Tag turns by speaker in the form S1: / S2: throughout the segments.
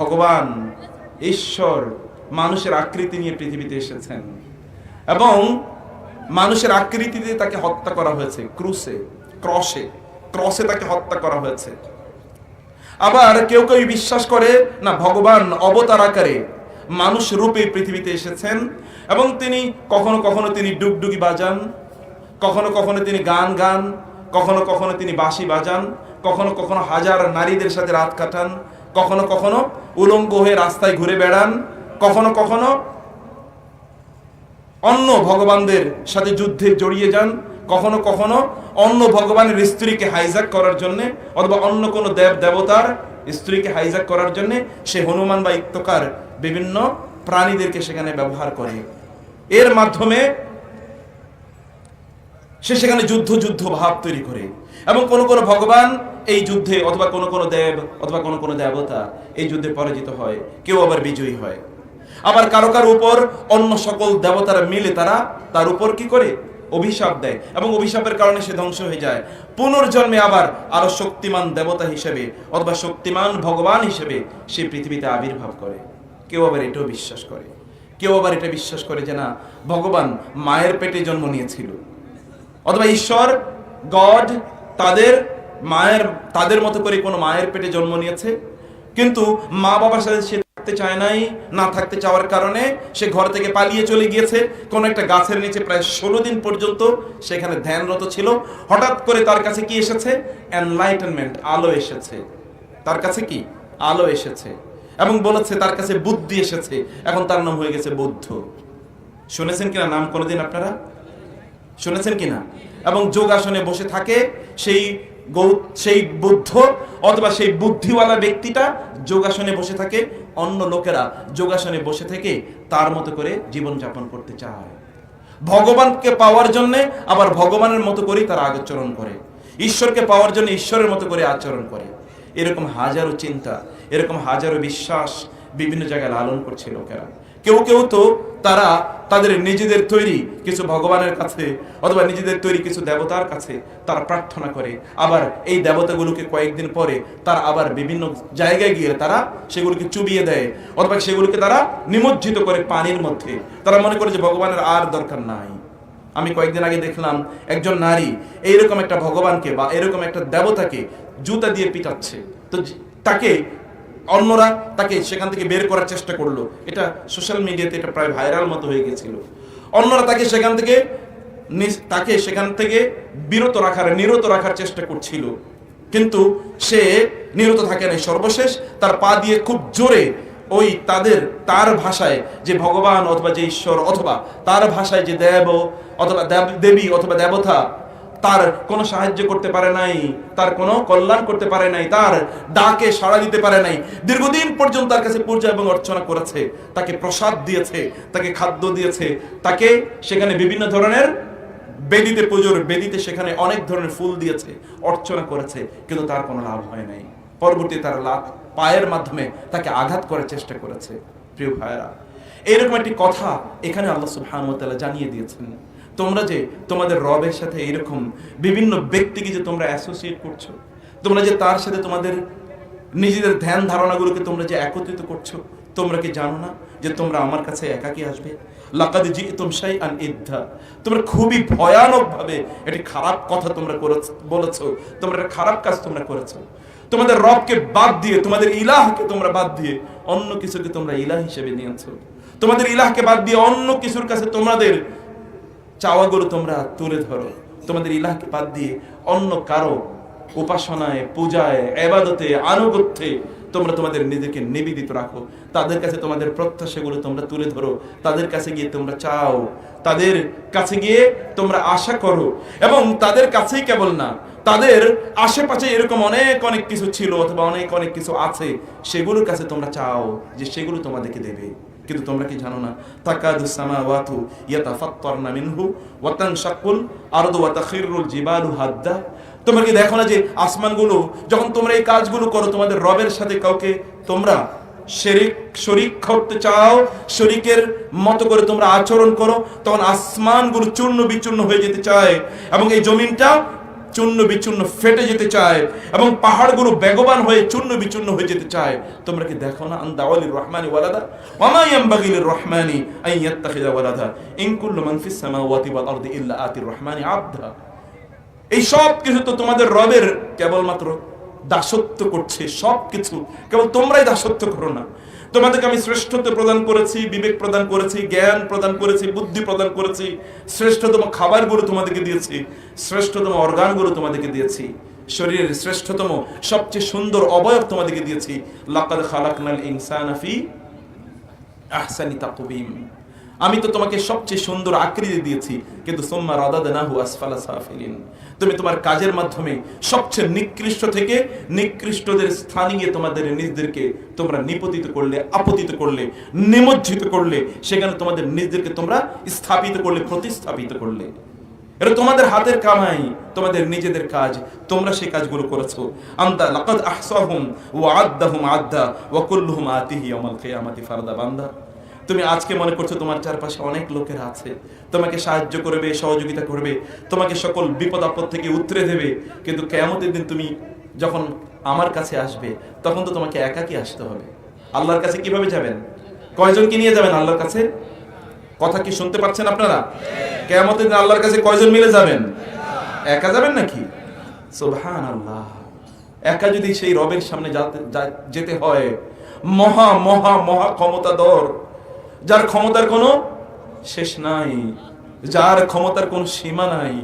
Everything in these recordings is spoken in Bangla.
S1: ভগবান ঈশ্বর মানুষের আকৃতি নিয়ে পৃথিবীতে এসেছেন এবং মানুষের আকৃতিতে তাকে হত্যা করা হয়েছে ক্রসে তাকে হত্যা করা হয়েছে। আবার কেউ কেউ বিশ্বাস করে না, ভগবান অবতার আকারে মানুষ রূপে পৃথিবীতে এসেছেন এবং তিনি কখনো কখনো তিনি ডুগডুগি বাজান, কখনো কখনো তিনি গান, কখনো কখনো তিনি বাঁশি বাজান, কখনো কখনো হাজার নারীদের সাথে রাত কাটান, কখনো কখনো উলঙ্গ হয়ে রাস্তায় ঘুরে বেড়ান, কখনো কখনো অন্য ভগবানদের সাথে যুদ্ধে জড়িয়ে যান, কখনো কখনো অন্য ভগবানের স্ত্রীকে হাইজ্যাক করার জন্য অথবা অন্য কোনো দেব দেবতার স্ত্রীকে হাইজ্যাক করার জন্য সে হনুমান বা ইত্যকার বিভিন্ন প্রাণীদেরকে সেখানে ব্যবহার করে। এর মাধ্যমে সে সেখানে যুদ্ধ ভাব তৈরি করে এবং কোন কোন ভগবান এই যুদ্ধে অথবা কোন কোন দেব অথবা কোন কোন দেবতা এই যুদ্ধে পরাজিত হয়, কেউ আবার বিজয়ী হয়। আবার কারো কারো উপর অন্য সকল দেবতারা মিলে তার উপর কি করে অভিশাপ দেয় এবং অভিশাপের কারণে সে ধ্বংস হয়ে যায়। পুনর্জন্মে আবার আরো শক্তিমান দেবতা হিসেবে অথবা শক্তিমান ভগবান হিসেবে সে পৃথিবীতে আবির্ভাব করে। কেউ আবার এটাও বিশ্বাস করে, কেউ আবার এটা বিশ্বাস করে যে না, ভগবান মায়ের পেটে জন্ম নিয়েছিল অথবা ঈশ্বর গড তাদের মতো করে কোনো মায়ের পেটে জন্ম নিয়েছে, কিন্তু মা বাবার সাথে সে থাকতে চায় নাই, না থাকতে চাওয়ার কারণে সে ঘর থেকে পালিয়ে চলে গিয়েছে কোন একটা গাছের নিচে প্রায় 16 দিন পর্যন্ত সেখানে ধ্যানরত ছিল। হঠাৎ করে তার কাছে কি এসেছে? এনলাইটেনমেন্ট, আলো এসেছে। তার কাছে কি আলো এসেছে এবং বলেছে তার কাছে বুদ্ধি এসেছে। এখন তার নাম হয়ে গেছে বুদ্ধ। শুনেছেন কিনা নাম কোনোদিন আপনারা? শুনেছেন কিনা? এবং যোগাসনে বসে থাকে সেই বুদ্ধ অথবা সেই বুদ্ধিওয়ালা ব্যক্তিটা যোগাসনে বসে থাকে, অন্য লোকেরা যোগাসনে বসে থেকে তার মতো করে জীবন যাপন করতে চায়। ভগবানকে পাওয়ার জন্য আবার ভগবানের মতো করেই তারা আচরণ করে, ঈশ্বরকে পাওয়ার জন্য ঈশ্বরের মতো করে আচরণ করে। এরকম হাজারো চিন্তা, এরকম হাজারো বিশ্বাস বিভিন্ন জায়গায় লালন করছে লোকেরা। কেউ কেউ তো তারা তাদের নিজেদের তৈরি কিছু ভগবানের কাছে অথবা নিজেদের তৈরি কিছু দেবতার কাছে তারা প্রার্থনা করে। আবার এই দেবতাগুলোকে কয়েকদিন পরে তারা আবার বিভিন্ন জায়গায় গিয়ে তারা সেগুলোকে চুবিয়ে দেয় অথবা সেগুলোকে তারা নিমজ্জিত করে পানির মধ্যে। তারা মনে করে যে ভগবানের আর দরকার নাই। আমি কয়েকদিন আগে দেখলাম একজন নারী এইরকম একটা ভগবানকে বা এরকম একটা দেবতাকে জুতা দিয়ে পিটাচ্ছে, তো অন্যরা তাকে সেখান থেকে বের করার চেষ্টা করলো। এটা সোশ্যাল মিডিয়াতে এটা প্রায় ভাইরাল মতো হয়ে গেছিল। অন্যরা তাকে সেখান থেকে নিরত রাখার চেষ্টা করছিল, কিন্তু সে নিরত থাকে নাই। সর্বশেষ তার পা দিয়ে খুব জোরে ওই তার ভাষায় যে ভগবান অথবা যে ঈশ্বর অথবা তার ভাষায় যে দেব অথবা দেবী অথবা দেবতা তার কোনো সাহায্য করতে পারে নাই, তার কোনো কল্যাণ করতে পারে নাই, তার ডাকে সাড়া দিতে পারে নাই। দীর্ঘদিন পর্যন্ত তার কাছে পূজা এবং অর্চনা করেছে, তাকে প্রসাদ দিয়েছে, তাকে খাদ্য দিয়েছে, তাকে সেখানে বিভিন্ন ধরনের বেদিতে সেখানে অনেক ধরনের ফুল দিয়েছে, অর্চনা করেছে, কিন্তু তার কোনো লাভ হয় নাই। পরবর্তীতে তার পায়ের মাধ্যমে তাকে আঘাত করার চেষ্টা করেছে। প্রিয় ভাইরা, এইরকম একটি কথা এখানে আল্লাহ সুবহানাহু ওয়া তাআলা জানিয়ে দিয়েছেন। তোমরা যে তোমাদের রবের সাথে এরকম বিভিন্ন ব্যক্তিকে যে তোমরা অ্যাসোসিয়েট করছো, তোমরা যে তার সাথে তোমাদের নিজেদের ধ্যান ধারণাগুলোকে তোমরা যে একত্রিত করছো, তোমরা কি জানো না যে তোমরা আমার কাছে একাকী আসবে? লাকাদ জিতুম শাইআন ইদ্দা, তোমরা খুবই ভয়ানকভাবে একটি খারাপ কথা তোমরা বলেছো, তোমরা একটা খারাপ কাজ তোমরা করেছো। তোমাদের রবকে বাদ দিয়ে, তোমাদের ইলাহকে তোমরা বাদ দিয়ে অন্য কিছুকে তোমরা ইলাহ হিসেবে নিয়েছো। তোমাদের ইলাহকে বাদ দিয়ে অন্য কিছুর কাছে তোমাদের চাওয়াগুলো তোমরা তুলে ধরো। তোমাদের ইলাহকে বাদ দিয়ে অন্য কারো উপাসনায়, পূজায়, ইবাদতে, আনুগত্যে তোমরা তোমাদের নিজেকে নিবেদিত রাখো। তাদের কাছে তোমাদের প্রত্যাশাগুলো তোমরা তুলে ধরো, তাদের কাছে গিয়ে তোমরা চাও, তাদের কাছে গিয়ে তোমরা আশা করো। এবং তাদের কাছেই কেবল না, তাদের আশেপাশে এরকম অনেক কিছু ছিল অথবা অনেক কিছু আছে, সেগুলোর কাছে তোমরা চাও যে সেগুলো তোমাদেরকে দেবে। কিন্তু তোমরা কি জানো না, তাকাদুস সামাওয়াতু ইয়াতাফাত্তারনা মিনহু ওয়া তানশাক্কুল আরদু ওয়া তাখিরুল জিবালু হাদ্দা। তোমরা কি দেখো না যে আসমানগুলো, যখন তোমরা এই কাজগুলো করো, তোমাদের রবের সাথে কাউকে তোমরা শরীক করতে চাও, শরীকের মতো করে তোমরা আচরণ করো, তখন আসমানগুলো চূর্ণ বিচূর্ণ হয়ে যেতে চায় এবং এই জমিনটা চূর্ণ বিচূর্ণ ফেটে যেতে চায় এবং পাহাড়গুলো বেগবান হয়ে চূর্ণ বিচূর্ণ হয়ে যেতে চায়। তোমরা কি দেখো না আন দাওয়ালির রহমানি ওয়ালাদা ওয়া মা ইয়ানবাগি লির রহমানি আন ইয়াত্তাখিযা ওয়ালাদা ইন কুল্লু মান ফিস সামাওয়াতি ওয়াল আরদি ইল্লা আতির রহমানি আবদা। এই সব কিছু তো তোমাদের রবের কেবলমাত্র দাসত্ব করছে, সবকিছু কেবল তোমরাই দাসত্ব করো না। তোমাদেরকে আমি শ্রেষ্ঠত্ব প্রদান করেছি, বিবেক প্রদান করেছি, জ্ঞান প্রদান করেছি, বুদ্ধি প্রদান করেছি, শ্রেষ্ঠতম খাবারগুলো তোমাদেরকে দিয়েছি, শ্রেষ্ঠতম অর্গানগুলো তোমাদেরকে দিয়েছি, শরীরের শ্রেষ্ঠতম সবচেয়ে সুন্দর অবয়ব তোমাদেরকে দিয়েছি। লাকাদ খালাকনাল ইনসানা ফি আহসানি তাকওয়িম। আমি তো তোমাকে সবচেয়ে সুন্দর আকৃতি দিয়েছি, কিন্তু সুম্মা রাদাদনাহু আসফালা সাফিলিন। তুমি তোমার কাজের মাধ্যমে সবচেয়ে নিকৃষ্ট থেকে নিকৃষ্টদের স্থানে গিয়ে তোমাদের নিজেদেরকে তোমরা নিপতিত করলে, আপতিত করলে, নিমজ্জিত করলে, সেখানে তোমাদের নিজেদেরকে তোমরা স্থাপিত করলে, প্রতিস্থাপিত করলে। এটা তোমাদের হাতের কামাই, তোমাদের নিজেদের কাজ, তোমরা সেই কাজগুলো করেছো। আনতা লাকাদ আহসাহুম ওয়া আদ্দাহুম আদ্দা ওয়া কুল্লুহুম আতিহি ইয়াওমাল কিয়ামাতি ফারদা। বান্দা, তুমি আজকে মনে করছো তোমার চারপাশে অনেক লোকেরা আছে, তোমাকে সাহায্য করবে, সহযোগিতা করবে, তোমাকে সকল বিপদ আপদ থেকে উতরে দেবে, কিন্তু কিয়ামতের দিন তুমি যখন আমার কাছে আসবে তখন তো তোমাকে একাকী আসতে হবে। আল্লাহর কাছে কিভাবে যাবেন? কয়জনকে নিয়ে যাবেন আল্লাহর কাছে? কথা কি শুনতে পাচ্ছেন আপনারা? কিয়ামতের দিন আল্লাহর কাছে কয়জন মিলে যাবেন? একা যাবেন নাকি? সুবহানাল্লাহ। একা যদি সেই রবের সামনে যেতে হয়, মহা মহা মহা ক্ষমতাধর, যার ক্ষমতার কোনো শেষ নাই, যার ক্ষমতার কোনো সীমা নাই,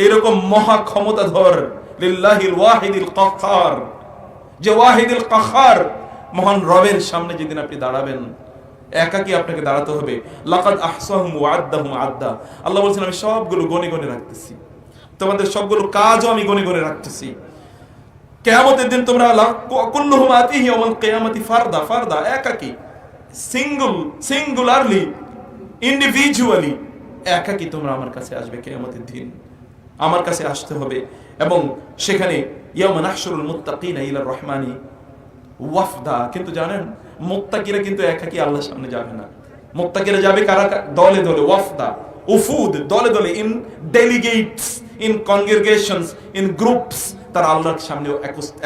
S1: এরকম মহা ক্ষমতাধর লিল্লাহিল ওয়াহিদিল কাহ্হার, যে ওয়াহিদুল কাহ্হার মহান রবের সামনে যেদিন আপনি দাঁড়াবেন, একাকী আপনাকে দাঁড়াতে হবে। লাকাদ আহসাহুম ওয়া আদ্দাহুম আদ্দা। আল্লাহ বলেছেন আমি সবগুলো গনে গনে রাখতেছি, তোমাদের সবগুলো কাজও আমি গনে গনে রাখতেছি। কিয়ামতের দিন তোমরা কুল্লুহুম আতিহি ইয়াওমাল কিয়ামাতি ফারদা। ফারদা একাকী, সিঙ্গুলারলি, ইন্ডিভিজুয়ালি একাকী তোমরা আমার কাছে আসবে কিয়ামতের দিন। আমার কাছে আসতে হবে এবং সেখানে ইয়াওমা নাহশুরুল মুত্তাকিনা ইলার রহমানি ওয়াফদা। কিন্তু জানেন, মুত্তাকিরা কিন্তু একাকী আল্লাহর সামনে যাবে না। মুত্তাকিরা যাবে কারা? দলে দলে, ওয়াফদা, উফুদ, দলে দলে, in delegates, in congregations, in groups, তারা আল্লাহর সামনে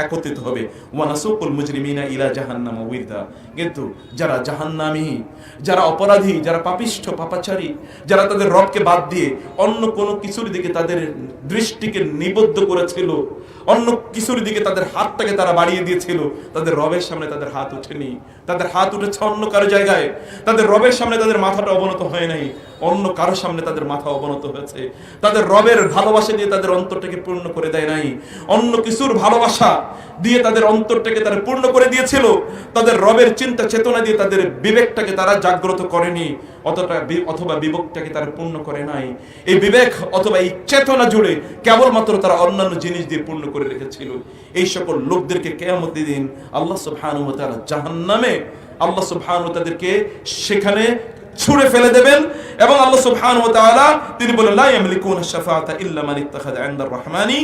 S1: একত্রিত হবে। ওয়ানাসুকুল মুজরিমিনা ইলা জাহান্নাম উইরদা। কিন্তু যারা জাহান্নামী, যারা অপরাধী, যারা পাপিষ্ঠ, পাপাচারী, যারা তাদের রবকে বাদ দিয়ে অন্য কোনো কিছুর দিকে তাদের দৃষ্টিকে নিবদ্ধ করেছিল, অন্য কিছুর দিকে তাদের হাতটাকে তারা বাড়িয়ে দিয়েছিল, তাদের রবের সামনে তাদের হাত উঠেনি, তাদের হাত উঠেছে অন্য কারো জায়গায়। তাদের রবের সামনে তাদের মাথাটা অবনত হয় নাই, অন্য কারো সামনে তাদের মাথা অবনত হয়েছে। তাদের রবের ভালোবাসা দিয়ে তাদের অন্তরটাকে পূর্ণ করে দেয় নাই, অন্য কিছুর ভালোবাসা দিয়ে তাদের অন্তরটাকে তারা পূর্ণ করে দিয়েছিল। তাদের রবের চিন্তা চেতনা দিয়ে তাদের বিবেকটাকে তারা জাগ্রত করেনি, অথবা বিবেকটাকে তারা পূর্ণ করে নাই। এই বিবেক অথবা এই চেতনা জুড়ে কেবলমাত্র তারা অন্যান্য জিনিস দিয়ে পূর্ণ করে রেখেছিল। এই সকল লোকদেরকে কিয়ামতের দিন আল্লাহ সুবহানাহু ওয়া তাআলা জাহান্নামে, আল্লাহ সুবহানাহু ওয়া তাদেরকে সেখানে ছুঁড়ে ফেলে দেবেন এবং আল্লাহ সুবহানাহু ওয়া তাআলা তিনি বলেন লা ইয়ামলিকুনা শাফাআতা ইল্লা মান ইত্তাখাযা ইনদার রহমানি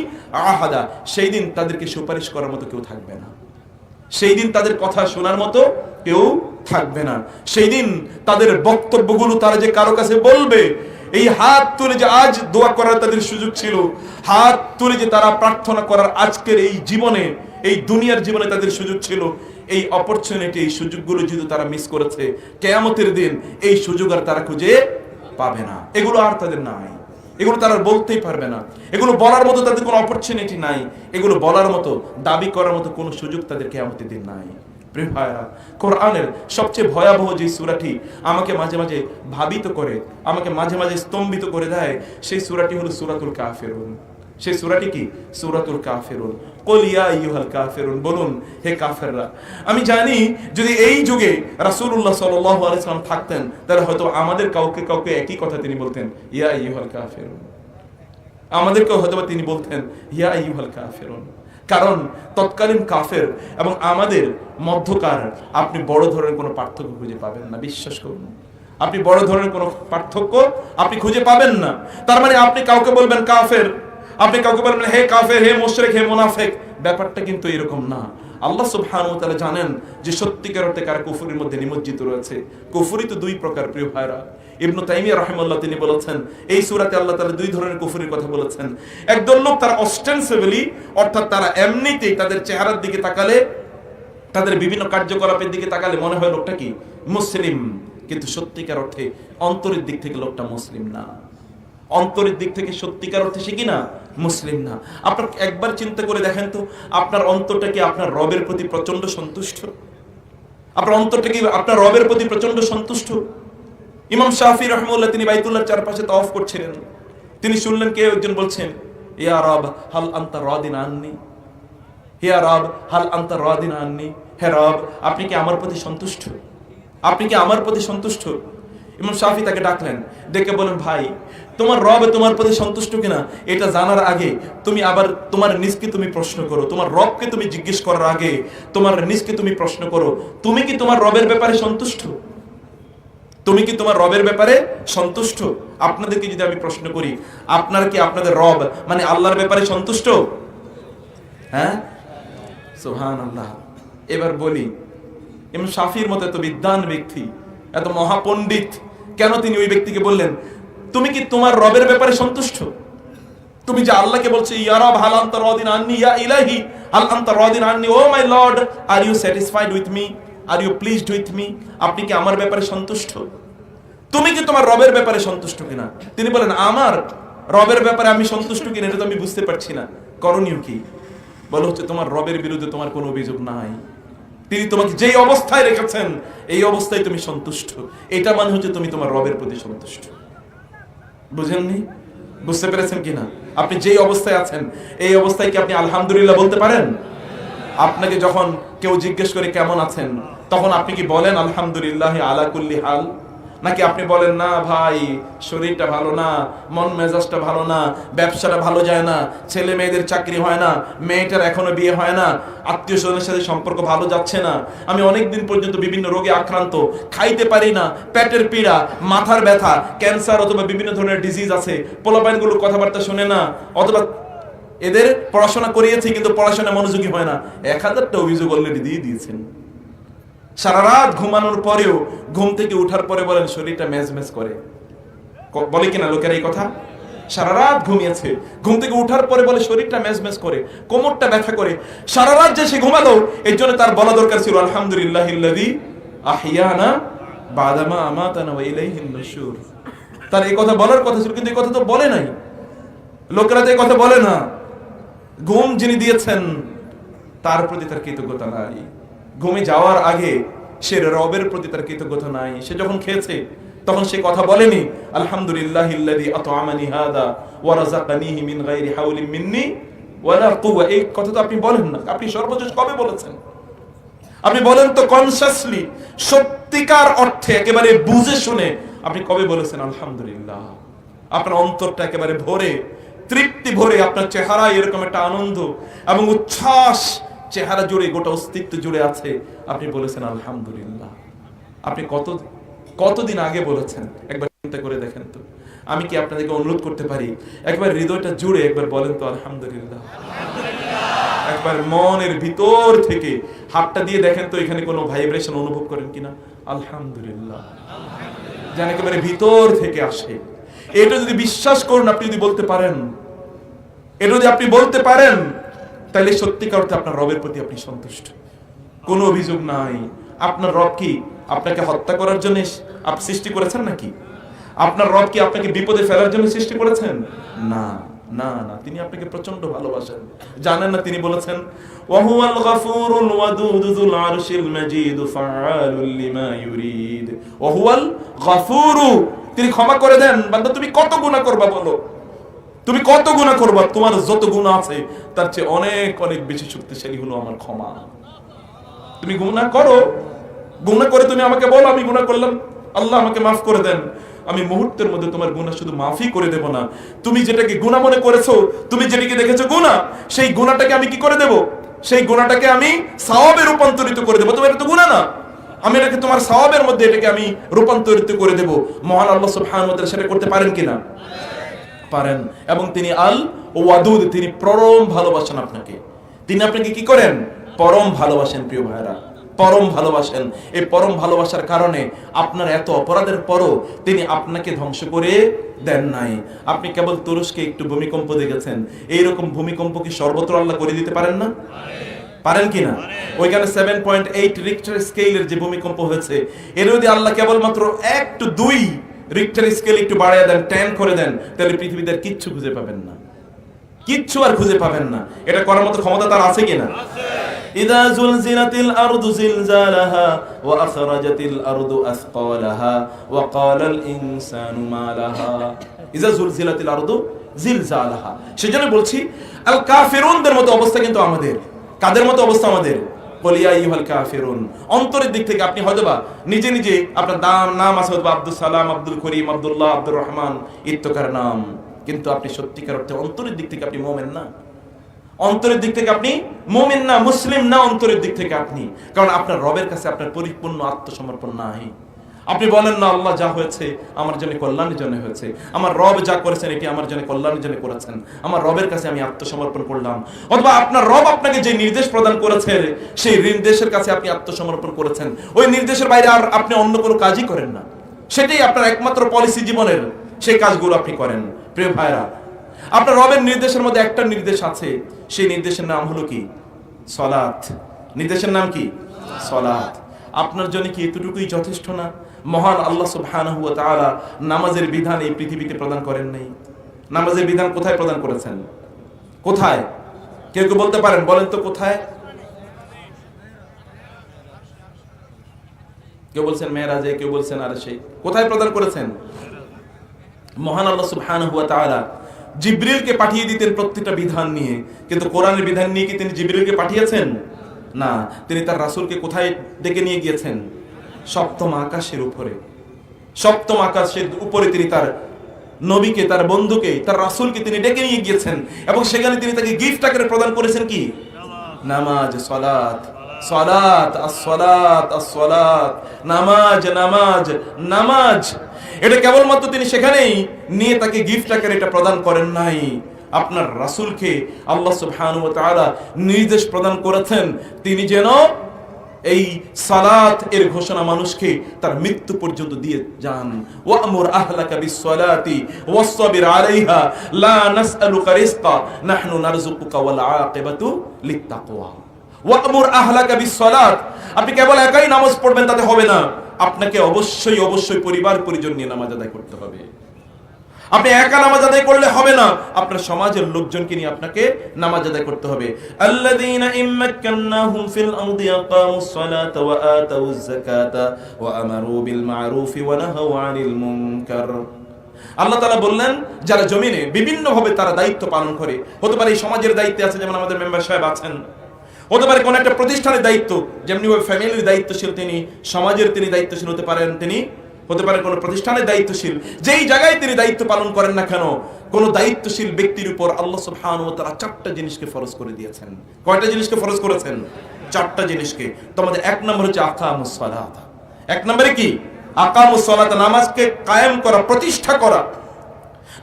S1: আহাদা। সেই দিন তাদেরকে সুপারিশ করার মতো কেউ থাকবে না, সেই দিন তাদের কথা শোনার মতো কেউ থাকবে না। সেই দিন তাদের বক্তব্যগুলো তারা যে কারো কাছে বলবে, এই হাত তুলে যে আজ দোয়া করার তাদের সুযোগ ছিল, হাত তুলে যে তারা প্রার্থনা করার আজকের এই জীবনে, এই দুনিয়ার জীবনে তাদের সুযোগ ছিল, এই অপরচুনিটি, এই সুযোগগুলো যদি তারা মিস করেছে, কিয়ামতের দিন এই সুযোগ আর তারা খুঁজে পাবে না। এগুলো আর তাদের নাই, এগুলো তারা বলতেই পারবে না, এগুলো বলার মতো তাদের কোনো অপরচুনিটি নাই, এগুলো বলার মতো, দাবি করার মতো কোনো সুযোগ তাদের কিয়ামতের দিন নাই। প্রিয় ভাইরা, কোরআনের সবচেয়ে ভয়াবহ যে সূরাটি আমাকে মাঝে মাঝে ভাবিত করে, আমাকে মাঝে মাঝে স্তম্ভিত করে দেয়, সেই সূরাটি হলো সূরাতুল কাফিরুন। সেই সূরাটি কি? সূরাতুল কাফিরুন। কুল ইয়া আইয়ুহাল কাফিরুন, বলুন হে কাফেররা। আমি জানি যদি এই যুগে রাসূলুল্লাহ সাল্লাল্লাহু আলাইহি ওয়াসাল্লাম থাকতেন, তাহলে হয়তো আমাদের কাউকে কাউকে একই কথা তিনি বলতেন, ইয়া আইয়ুহাল কাফিরুন। আমাদেরকেও হয়তো তিনি বলতেন ইয়া আইয়ুহাল কাফিরুন। কারণ তৎকালীন কাফের এবং আমাদের মধ্যকার আপনি বড় ধরনের কোনো পার্থক্য খুঁজে পাবেন না, বিশ্বাস করুন। আপনি বড় ধরনের কোনো পার্থক্য আপনি খুঁজে পাবেন না। তার মানে আপনি কাউকে বলবেন কাফের, আপনি কাউকে বলবেন হে কাফের, হে মুশরিক, হে মুনাফিক, ব্যাপারটা কিন্তু এরকম না। আল্লাহ সুবহানাহু ওয়া তাআলা জানেন যে সত্যিকার অর্থে কারা কুফরির মধ্যে নিমজ্জিত রয়েছে। কুফরি তো দুই প্রকার প্রিয় ভাইরা। ইবনে তাইমিয়া রাহিমাহুল্লাহ তিনি বলেছেন এই সূরাতে আল্লাহ তাআলা দুই ধরনের কুফরির কথা বলেছেন। একদল লোক তারা অস্টেনসিবলি, অর্থাৎ তারা এমনিতেই তাদের চেহারার দিকে তাকালে, তাদের বিভিন্ন কার্যকলাপের দিকে তাকালে মনে হয় লোকটা কি মুসলিম, কিন্তু সত্যিকার অর্থে অন্তরের দিক থেকে লোকটা মুসলিম না। অন্তরের দিক থেকে সত্যিকার অর্থে সে কি না মুসলিম না। আপনার একবার চিন্তা করে দেখেন তো, আপনার অন্তরটা কি আপনার রবের প্রতি প্রচন্ড সন্তুষ্ট? আপনার অন্তরটা কি আপনার রবের প্রতি প্রচন্ড সন্তুষ্ট? ইমাম শাফি রাহিমাহুল্লাহ তিনি বাইতুল্লাহর চারপাশে তাওয়াফ করছিলেন, তিনি শুনলেন কেউ একজন বলছেন, ইয়া রব হাল আনতা রাদিন আননি, ইয়া রব হাল আনতা রাদিন আননি, হে রব আপনি কি আমার প্রতি সন্তুষ্ট? আপনি কি আমার প্রতি সন্তুষ্ট? ইমাম শাফি তাকে ডাকলেন, ডেকে বলেন, ভাই তোমার রব তোমার প্রতি সন্তুষ্ট কিনা এটা জানার আগে তুমি আবার তোমার নিজকে তুমি প্রশ্ন করো। তোমার রবকে তুমি জিজ্ঞেস করার আগে তোমার নিজকে তুমি প্রশ্ন করো, তুমি কি তোমার রবের ব্যাপারে সন্তুষ্ট? তুমি কি তোমার রবের ব্যাপারে সন্তুষ্ট? আপনাদেরকে যদি আমি প্রশ্ন করি, আপনার কি আপনাদের রব মানে আল্লাহর ব্যাপারে সন্তুষ্ট? হ্যাঁ, সুবহানাল্লাহ। এবার বলি, ইমাম শাফির মতো এত বিদ্বান ব্যক্তি, এত মহাপণ্ডিত, কেন তিনি ওই ব্যক্তিকে বললেন তুমি কি তোমার রবের ব্যাপারে সন্তুষ্ট? তুমি যে আল্লাহকে বলছো ইয়া রব হাল আনতা রাদিন আননি, ইয়া ইলাহি হাল আনতা রাদিন আননি, oh my Lord are you satisfied with me, are you pleased with me, আপনি কি আমার ব্যাপারে সন্তুষ্ট? তুমি কি তোমার রবের ব্যাপারে সন্তুষ্ট কিনা? তিনি বলেন আমার রবের ব্যাপারে আমি সন্তুষ্ট কিনা এটা তো আমি বুঝতে পারছি না, করণীয় কি? বলো হচ্ছে তোমার রবের বিরুদ্ধে তোমার কোনো অভিযোগ নাই, তিনি তোমাকে যেই অবস্থায় রেখেছেন এই অবস্থায় তুমি সন্তুষ্ট, এটা মানে হচ্ছে তুমি তোমার রবের প্রতি সন্তুষ্ট। বুঝেননি? বুঝতে পেরেছেন কিনা? আপনি যেই অবস্থায় আছেন এই অবস্থায় কি আপনি আলহামদুলিল্লাহ বলতে পারেন? আপনাকে যখন কেউ জিজ্ঞেস করে কেমন আছেন, তখন আপনি কি বলেন আলহামদুলিল্লাহ আলা কুল্লি হাল, নাকি আপনি বলেন না ভাই শরীরটা ভালো না, মন মেজাজটা ভালো না, ব্যবসাটা ভালো যায় না, ছেলে মেয়েদের চাকরি হয় না, মেয়েটার এখনো বিয়ে হয় না, আত্মীয় স্বজনের সাথে সম্পর্ক ভালো যাচ্ছে না, আমি অনেকদিন পর্যন্ত বিভিন্ন রোগে আক্রান্ত, খাইতে পারি না, পেটের পীড়া, মাথার ব্যথা, ক্যান্সার অথবা বিভিন্ন ধরনের ডিজিজ আছে, পোলাপাইনগুলো কথাবার্তা শোনে না, অথবা এদের পড়াশোনা করিয়েছে কিন্তু পড়াশোনা মনোযোগী হয় না। 1000টা অভিযোগ অলরেডি দিয়ে দিয়েছেন। সারা রাত ঘুমানোর পরেও ঘুম থেকে উঠার পরে বলেন শরীরটা মেজমেজ করে, বলে কিনা লোকেরা এই কথা? সারা রাত ঘুমিয়েছে, ঘুম থেকে উঠার পরে বলে শরীরটা মেজমেজ করে, কোমরটা ব্যথা করে। সারা রাত যে সে ঘুমালো এর জন্য তার বলা দরকার ছিল আলহামদুলিল্লাহিল্লাযী আহিয়ানা বাদামা আমাতানা ওয়া ইলাইহিন নুশুর। তার এই কথা বলার কথা ছিল, কিন্তু এই কথা তো বলে নাই। লোকেরা তো এই কথা বলে না। ঘুম যিনি দিয়েছেন তার প্রতি তার কৃতজ্ঞতা নাই। ঘুমে যাওয়ার আগে সে রবের প্রতি তার কৃতজ্ঞতা নাই। সে যখন খেয়েছে তখন সে কথা বলেনি আলহামদুলিল্লাহিল্লাযী আত'আমানি হাদা ওয়া রাযাকানিহি মিন গায়রি হাওলিন মিন্নি ওয়ালা কুওয়া। এই কথা তো আপনি বলেন না। আপনি সর্বশেষ কবে বলেছেন? আপনি বলেন তো কনসিয়াসলি, সত্যিকার অর্থে একেবারে বুঝে শুনে আপনি কবে বলেছেন আলহামদুলিল্লাহ? আপনার অন্তরটা একেবারে ভরে, তৃপ্তি ভরে, আপনার চেহারায় এরকম একটা আনন্দ এবং উচ্ছ্বাস চেহারা জুড়ে, গোটা অস্তিত্ব জুড়ে আছে, আপনি বলেছেন আলহামদুলিল্লাহ। আপনি কতদিন আগে বলেছেন একবার চিন্তা করে দেখেন তো। আমি কি আপনাদেরকে অনুরোধ করতে পারি একবার হৃদয়টা জুড়ে একবার বলেন তো আলহামদুলিল্লাহ। একবার মনের ভিতর থেকে হাতটা দিয়ে দেখেন তো এখানে কোনো ভাইব্রেশন অনুভব করেন কিনা। আলহামদুলিল্লাহ যেন একেবারে ভিতর থেকে আসে। এটা যদি বিশ্বাস করুন, আপনি যদি বলতে পারেন, এটা যদি আপনি বলতে পারেন, তাহলে সত্যিকার অর্থে আপনার রবের প্রতি আপনি সন্তুষ্ট, কোনো অভিযোগ নাই। আপনার রব কি আপনাকে হত্যা করার জন্য সৃষ্টি করেছেন নাকি? আপনার রব কি আপনাকে বিপদে ফেলার জন্য সৃষ্টি করেছেন? না না না, তিনি আপনাকে প্রচন্ড ভালোবাসেন। জানেন না তিনি বলেছেন ওয়াহুয়াল গাফুরুল ওয়াদুদ যুল আরশিল মাজিদ ফাআলুল লিমা ইউরিদ। ওয়াহুয়াল গাফুরু, তিনি ক্ষমা করে দেন। বান্দা তুমি কত গুনাহ করবা বলো, তুমি কত গুনাহ করবা? তোমার যত গুনাহ আছে তার চেয়ে অনেক অনেক বেশি শক্তিশালী হলো আমার ক্ষমা। তুমি গুনাহ করো, গুনাহ করে তুমি আমাকে বলো আমি গুনাহ করলাম, আল্লাহ আমাকে মাফ করে দেন, আমি মুহূর্তের মধ্যে তোমার গুনাহ শুধু মাফই করে দেব না, তুমি যেটাকে গুনাহ মনে করেছো, তুমি যেটাকে দেখেছো গুনাহ, সেই গুনাহটাকে আমি কি করে দেব? সেই গুনাহটাকে আমি সওয়াবে রূপান্তরিত করে দেব। তোমার এটা তো গুনাহ না, আমি এটাকে তোমার সওয়াবের মধ্যে এটাকে আমি রূপান্তরিত করে দেব। মহান আল্লাহ সুবহানাহু ওয়া তাআলা সেটা করতে পারেন কিনা? পারেন। এবং তিনি আল ওয়াদুদ, তিনি পরম ভালোবাসেন আপনাকে। তিনি আপনাকে কি করেন? পরম ভালোবাসেন। প্রিয় ভাইরা, পরম ভালোবাসেন। এই পরম ভালোবাসার কারণে আপনার এত অপরাধের পরও তিনি আপনাকে ধ্বংস করে দেন নাই। আপনি কেবল তুরস্কে একটু ভূমিকম্প দেখেছেন, এইরকম ভূমিকম্প কি সর্বত্র আল্লাহ করে দিতে পারেন না? পারেন কিনা? ওইখানে 7.8 রিক্টার স্কেলের যে ভূমিকম্প হয়েছে, এর যদি আল্লাহ কেবলমাত্র 1 to 2 রিক্টার স্কেল একটু বাড়িয়ে দেন, 10 করে দেন, তাহলে পৃথিবীতে আর কিচ্ছু খুঁজে পাবেন না, কিচ্ছু আর খুঁজে পাবেন না। এটা করার মতো ক্ষমতা তার আছে কিনা? ইদা জুলজিলাতিল আরদু জিলজালাহা ওয়া আখরাজাতিল আরদু আসকালাহা ওয়া ক্বালাল ইনসানু মা লাহা। ইদা জুলজিলাতিল আরদু জিলজালাহা। সেজন্য বলছি আল কাফিরুনদের মতো অবস্থা কিন্তু আমাদের। কাদের মতো অবস্থা আমাদের? কুল ইয়া আইয়ুহাল কাফিরুন। অন্তরের দিক থেকে আপনি হয়তোবা নিজে নিজে আপনার নাম আছে হয়তো আব্দুল সালাম, আব্দুল করিম, আব্দুল্লাহ, আব্দুর রহমান ইত্যাকার নাম, কিন্তু আপনি সত্যিকার অর্থে অন্তরের দিক থেকে আপনি মুমিন না। অন্তরের দিক থেকে আপনি মুমিন না, মুসলিম না অন্তরের দিক থেকে আপনি। কারণ আপনার রবের কাছে আপনার পরিপূর্ণ আত্মসমর্পণ নাই। আপনি বলেন না আল্লাহ যা হয়েছে আমার জন্য কল্যাণের জন্য হয়েছে, আমার রব যা করেছেন এটি আমার জন্য কল্যাণের জন্য করেছেন, আমার রবের কাছে আমি আত্মসমর্পণ করলাম। অথবা আপনার রব আপনাকে যে নির্দেশ প্রদান করেছে সেই নির্দেশের কাছে আপনি আত্মসমর্পণ করেছেন, ওই নির্দেশের বাইরে আর আপনি অন্য কোনো কাজই করেন না, সেটাই আপনার একমাত্র পলিসি জীবনের, সেই কাজগুলো আপনি করেন। প্রিয় ভাইরা, আপনার রবের নির্দেশের মধ্যে একটা নির্দেশ আছে, সেই নির্দেশের নাম হলো কি? সালাত। নির্দেশের নাম কি? সালাত। আপনার জন্য কি এতটুকুই যথেষ্ট না? মহান আল্লাহ সুবহানাহু ওয়া তাআলা নামাজের বিধান এই পৃথিবীতে প্রদান করেন নাই। নামাজের বিধান কোথায় প্রদান করেছেন? কোথায়? কেউ কেউ বলতে পারেন, বলেন তো কোথায়? কেউ বলছেন মেরাজে, কেউ বলছেন আরশে। কোথায় প্রদান করেছেন? মহান আল্লাহ সুবহানাহু ওয়া তাআলা জিবরিলকে পাঠিয়ে দিতেন প্রত্যেকটা বিধান নিয়ে, কিন্তু কোরআনের বিধান নিয়ে কি তিনি জিবরিলকে পাঠিয়েছেন? না। তিনি তার রাসূলকে কোথায় ডেকে নিয়ে গিয়েছেন? সপ্তম আকাশের উপরে। সপ্তম আকাশের উপরে তিনি তার নবীকে, তার বন্ধুকে, তার রাসূলকে তিনি ডেকে নিয়ে গিয়েছেন, এবং সেখানে তিনি তাকে গিফট আকারে প্রদান করেছেন কি? নামাজ, সালাত। সালাত, as-সালাত, as-সালাত, নামাজ, নামাজ, নামাজ। এটা কেবলমাত্র তিনি সেখানেই নিয়ে তাকে গিফট আকারে এটা প্রদান করেন নাই। আপনার রাসূলকে আল্লাহ সুবহানাহু ওয়া তাআলা নির্দেশ প্রদান করেছেন তিনি যেন এই সালাত এর ঘোষণা মানুষকে তার মৃত্যু পর্যন্ত দিয়ে যান। ওয়া'মুর আহলাকা বিস-সালাতি ওয়াসবির আলাইহা লা নাসআলুকা রিজকা নাহনু নারযুকুকা ওয়াল আকিবাতু লিত-তাকওয়া। ওয়া'মুর আহলাকা বিস-সালাত। আপনি কেবল একাই নামাজ পড়বেন তাতে হবে না, আপনাকে অবশ্যই অবশ্যই পরিবার পরিজন নিয়ে নামাজ আদায় করতে হবে। আপনি একা নামাজ আদায় করলে হবে না, আপনার সমাজের লোকজনকে নিয়ে আপনাকে নামাজ আদায় করতে হবে। আল্লাযীনা ইম্মাক্কান্নাহুম ফিল আরদি আকামুস সালাতা ওয়া আতাউয যাকাতা ওয়া আমারু বিল মা'রুফি ওয়া নাহাউ আনিল মুনকার। আল্লাহ তাআলা বললেন, যারা জমিনে বিভিন্ন ভাবে তারা দায়িত্ব পালন করে, হতে পারে এই সমাজের দায়িত্বে আছে, যেমন আমাদের মেম্বার সাহেব আছেন, হতে পারে কোন একটা প্রতিষ্ঠানের দায়িত্ব, যেমনি ওই ফ্যামিলির দায়িত্বশীল তিনি, সমাজের তিনি দায়িত্বশীল হতে পারেন, তিনি হতে পারে কোন প্রতিষ্ঠানের দায়িত্বশীল। যেই জায়গায় তিনি দায়িত্ব পালন করেন না কেন, কোন দায়িত্বশীল ব্যক্তির উপর আল্লাহ সুবহানাহু ওয়া তাআলা 4টা জিনিসকে ফরজ করে দিয়েছেন। কয়টা জিনিসকে ফরজ করেছেন? 4টা জিনিসকে। তোমাদের 1 নম্বর হচ্ছে আকামুস সালাত। 1 নম্বরে কি? আকামুস সালাত, নামাজকে কায়েম করা, প্রতিষ্ঠা করা।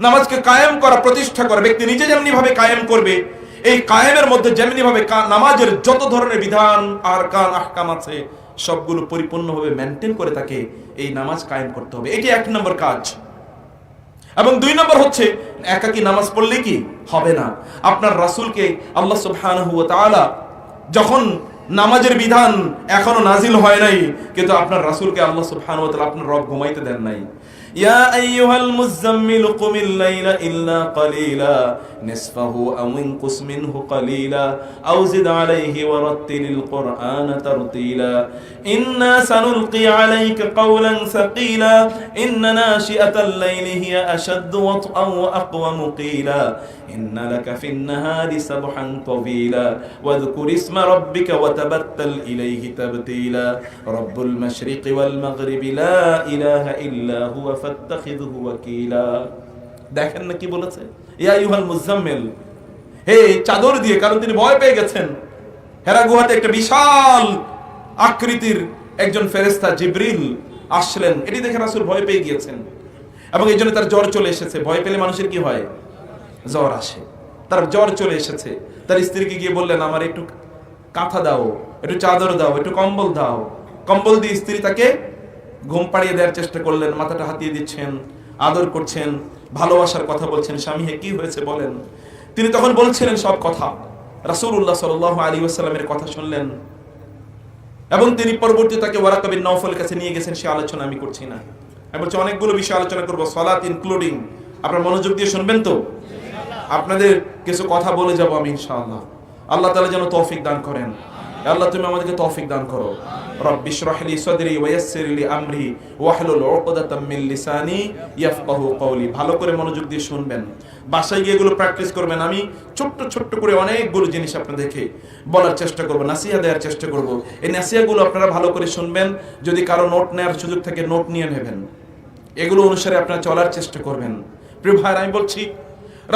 S1: নামাজকে কায়েম করা, প্রতিষ্ঠা করা। ব্যক্তি নিজে যেমনি ভাবে কায়েম করবে, এই কায়েমের মধ্যে যেমনি ভাবে নামাজের যত ধরনের বিধান আর কান আহকাম আছে সবগুলো পরিপূর্ণভাবে মেনটেন করে তাকে এই নামাজ কায়েম করতে হবে। এটি 1 নম্বর কাজ। এবং 2 নম্বর হচ্ছে, একাকি নামাজ পড়লে কি হবে না, আপনার রাসূলকে আল্লাহ সুবহানাহু ওয়া তাআলা যখন নামাজের বিধান এখনো নাজিল হয় নাই, কিন্তু আপনার রাসূলকে আল্লাহ সুবহানাহু ওয়া তাআলা আপনার রব ঘুমাইতে দেন নাই। ইয়া আইয়ুহাল মুযাম্মিল কুমিল লাইলা ইল্লা কালিলা নিসফাহু আও ইনকুস মিনহু কালিলা আও জিদ আলাইহি ওয়া রাত্তিলিল কুরআনা তারতিলা ইন্না সানুলকি আলাইকা কাওলান সাকিলা ইন্না নাশিআতাল লাইলি হিয়া আশাদ্দু ওয়াতআন ওয়া আকওয়ামু কিলা ইন্না লাকা ফিন নাহারি সাবহান তাওয়িলা ওয়াযকুর ইসমা রাব্বিকা ওয়া তাবাত্তাল ইলাইহি তাবতিলা রব্বুল মাশরিকি ওয়াল মাগরিবি লা ইলাহা ইল্লা হুয়া ফাত্তাখিযহু ওয়াকিলা। দেখেন না কি বলেছে, ইয়া আইয়ুহাল মুযাম্মিল, হে চাদর দিয়ে, কারণ তিনি ভয় পেয়ে গেছেন। হেরা গুহাতে একটা বিশাল আকৃতির একজন ফেরেশতা জিবরিল আসলেন, এটি দেখে রাসূল ভয় পেয়ে গিয়েছেন, এবং এই জন্য তার জ্বর চলে এসেছে। ভয় পেলে মানুষের কি হয়? জ্বর আসে। তার জ্বর চলে এসেছে। তার স্ত্রীকে গিয়ে বললেন, আমার একটু কাঁথা দাও, একটু চাদর দাও, একটু কম্বল দাও। কম্বল দিয়ে স্ত্রী তাকে ঘুম পাড়িয়ে দেওয়ার চেষ্টা করলেন, মাথাটা হাতিয়ে দিচ্ছেন, আদর করছেন, ভালোবাসার কথা বলছেন। স্বামী, হে কি হয়েছে বলেন। তিনি তখন বলছিলেন সব কথা। রাসূলুল্লাহ সাল্লাল্লাহু আলাইহি ওয়াসাল্লামের কথা শুনলেন এবং তিনি পরবর্তী তাকে ওয়ারাকা বিন নওফলের কাছে নিয়ে গেছেন। সে আলোচনা আমি করছি না, আমি বলছি অনেকগুলো বিষয় আলোচনা করবো, সালাত ইনক্লুডিং। আপনারা মনোযোগ দিয়ে শুনবেন তো? আপনাদের কিছু কথা বলে যাব আমি ইনশাআল্লাহ। আল্লাহ তাআলা যেন তৌফিক দান করেন। আল্লাহ তুমি আমাদেরকে তৌফিক দান করো। রব্বি ইশরাহ লি সাদরি ওয়া ইয়াসসির লি আমরি ওয়াহলুল উকদাতাম মিন লিসানি ইয়াফকাহু কওলি। ভালো করে মনোযোগ দিয়ে শুনবেন, বাসায় গিয়ে এগুলো প্র্যাকটিস করবেন। আমি ছোট্ট ছোট্ট করে অনেকগুলো জিনিস আপনাদেরকে বলার চেষ্টা করব, নাসিহা দেওয়ার চেষ্টা করব। এই নাসিহাগুলো আপনারা ভালো করে শুনবেন। যদি কারো নোট নেওয়ার সুযোগ থাকে নোট নিয়ে নেবেন, এগুলো অনুসারে আপনারা চলার চেষ্টা করবেন। প্রিয় ভাইরা, আমি বলছি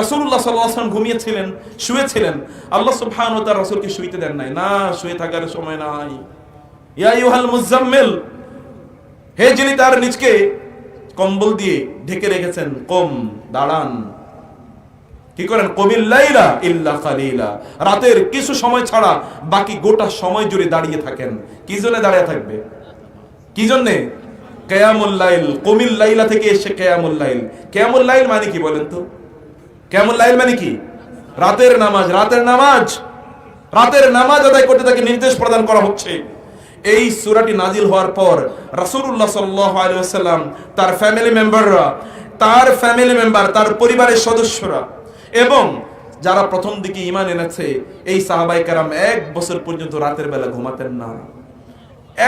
S1: রাসূলুল্লাহ সাল্লাল্লাহু আলাইহি ওয়াসাল্লাম ঘুমিয়েছিলেন, শুয়েছিলেন। আল্লাহ সুবহানাহু ওয়া তাআলা রাসূলকে শুইতে দেন নাই। না, শুয়ে থাকার সময় নাই। ইয়া আইয়ুহাল মুযাম্মিল, হে যিনি তার নিজকে কম্বল দিয়ে ঢেকে রেখেছেন, কম, দাঁড়ান। কি করেন? কমিল লাইলা ইল্লা কালিলা, রাতের কিছু সময় ছাড়া বাকি গোটা সময় জুড়ে দাঁড়িয়ে থাকেন। কি জন্য দাঁড়িয়ে থাকবে? কি জন্য? কিয়ামুল লাইল। কমিল লাইলা থেকে এসে কিয়ামুল লাইল। কিয়ামুল লাইল মানে কি বলেন তো? কিয়ামুল লাইল মানে কি? রাতের নামাজ। রাতের নামাজ, রাতের নামাজ আদায় করতে তাকে নির্দেশ প্রদান করা হচ্ছে। এই সূরাটি নাজিল হওয়ার পর রাসূলুল্লাহ সাল্লাল্লাহু আলাইহি ওয়াসাল্লাম, তার ফ্যামিলি মেম্বার, তার পরিবারের সদস্যরা এবং যারা প্রথম দিকে ঈমান এনেছে, এই সাহাবায়ে কেরাম 1 বছর পর্যন্ত রাতের বেলা ঘুমাতেন না।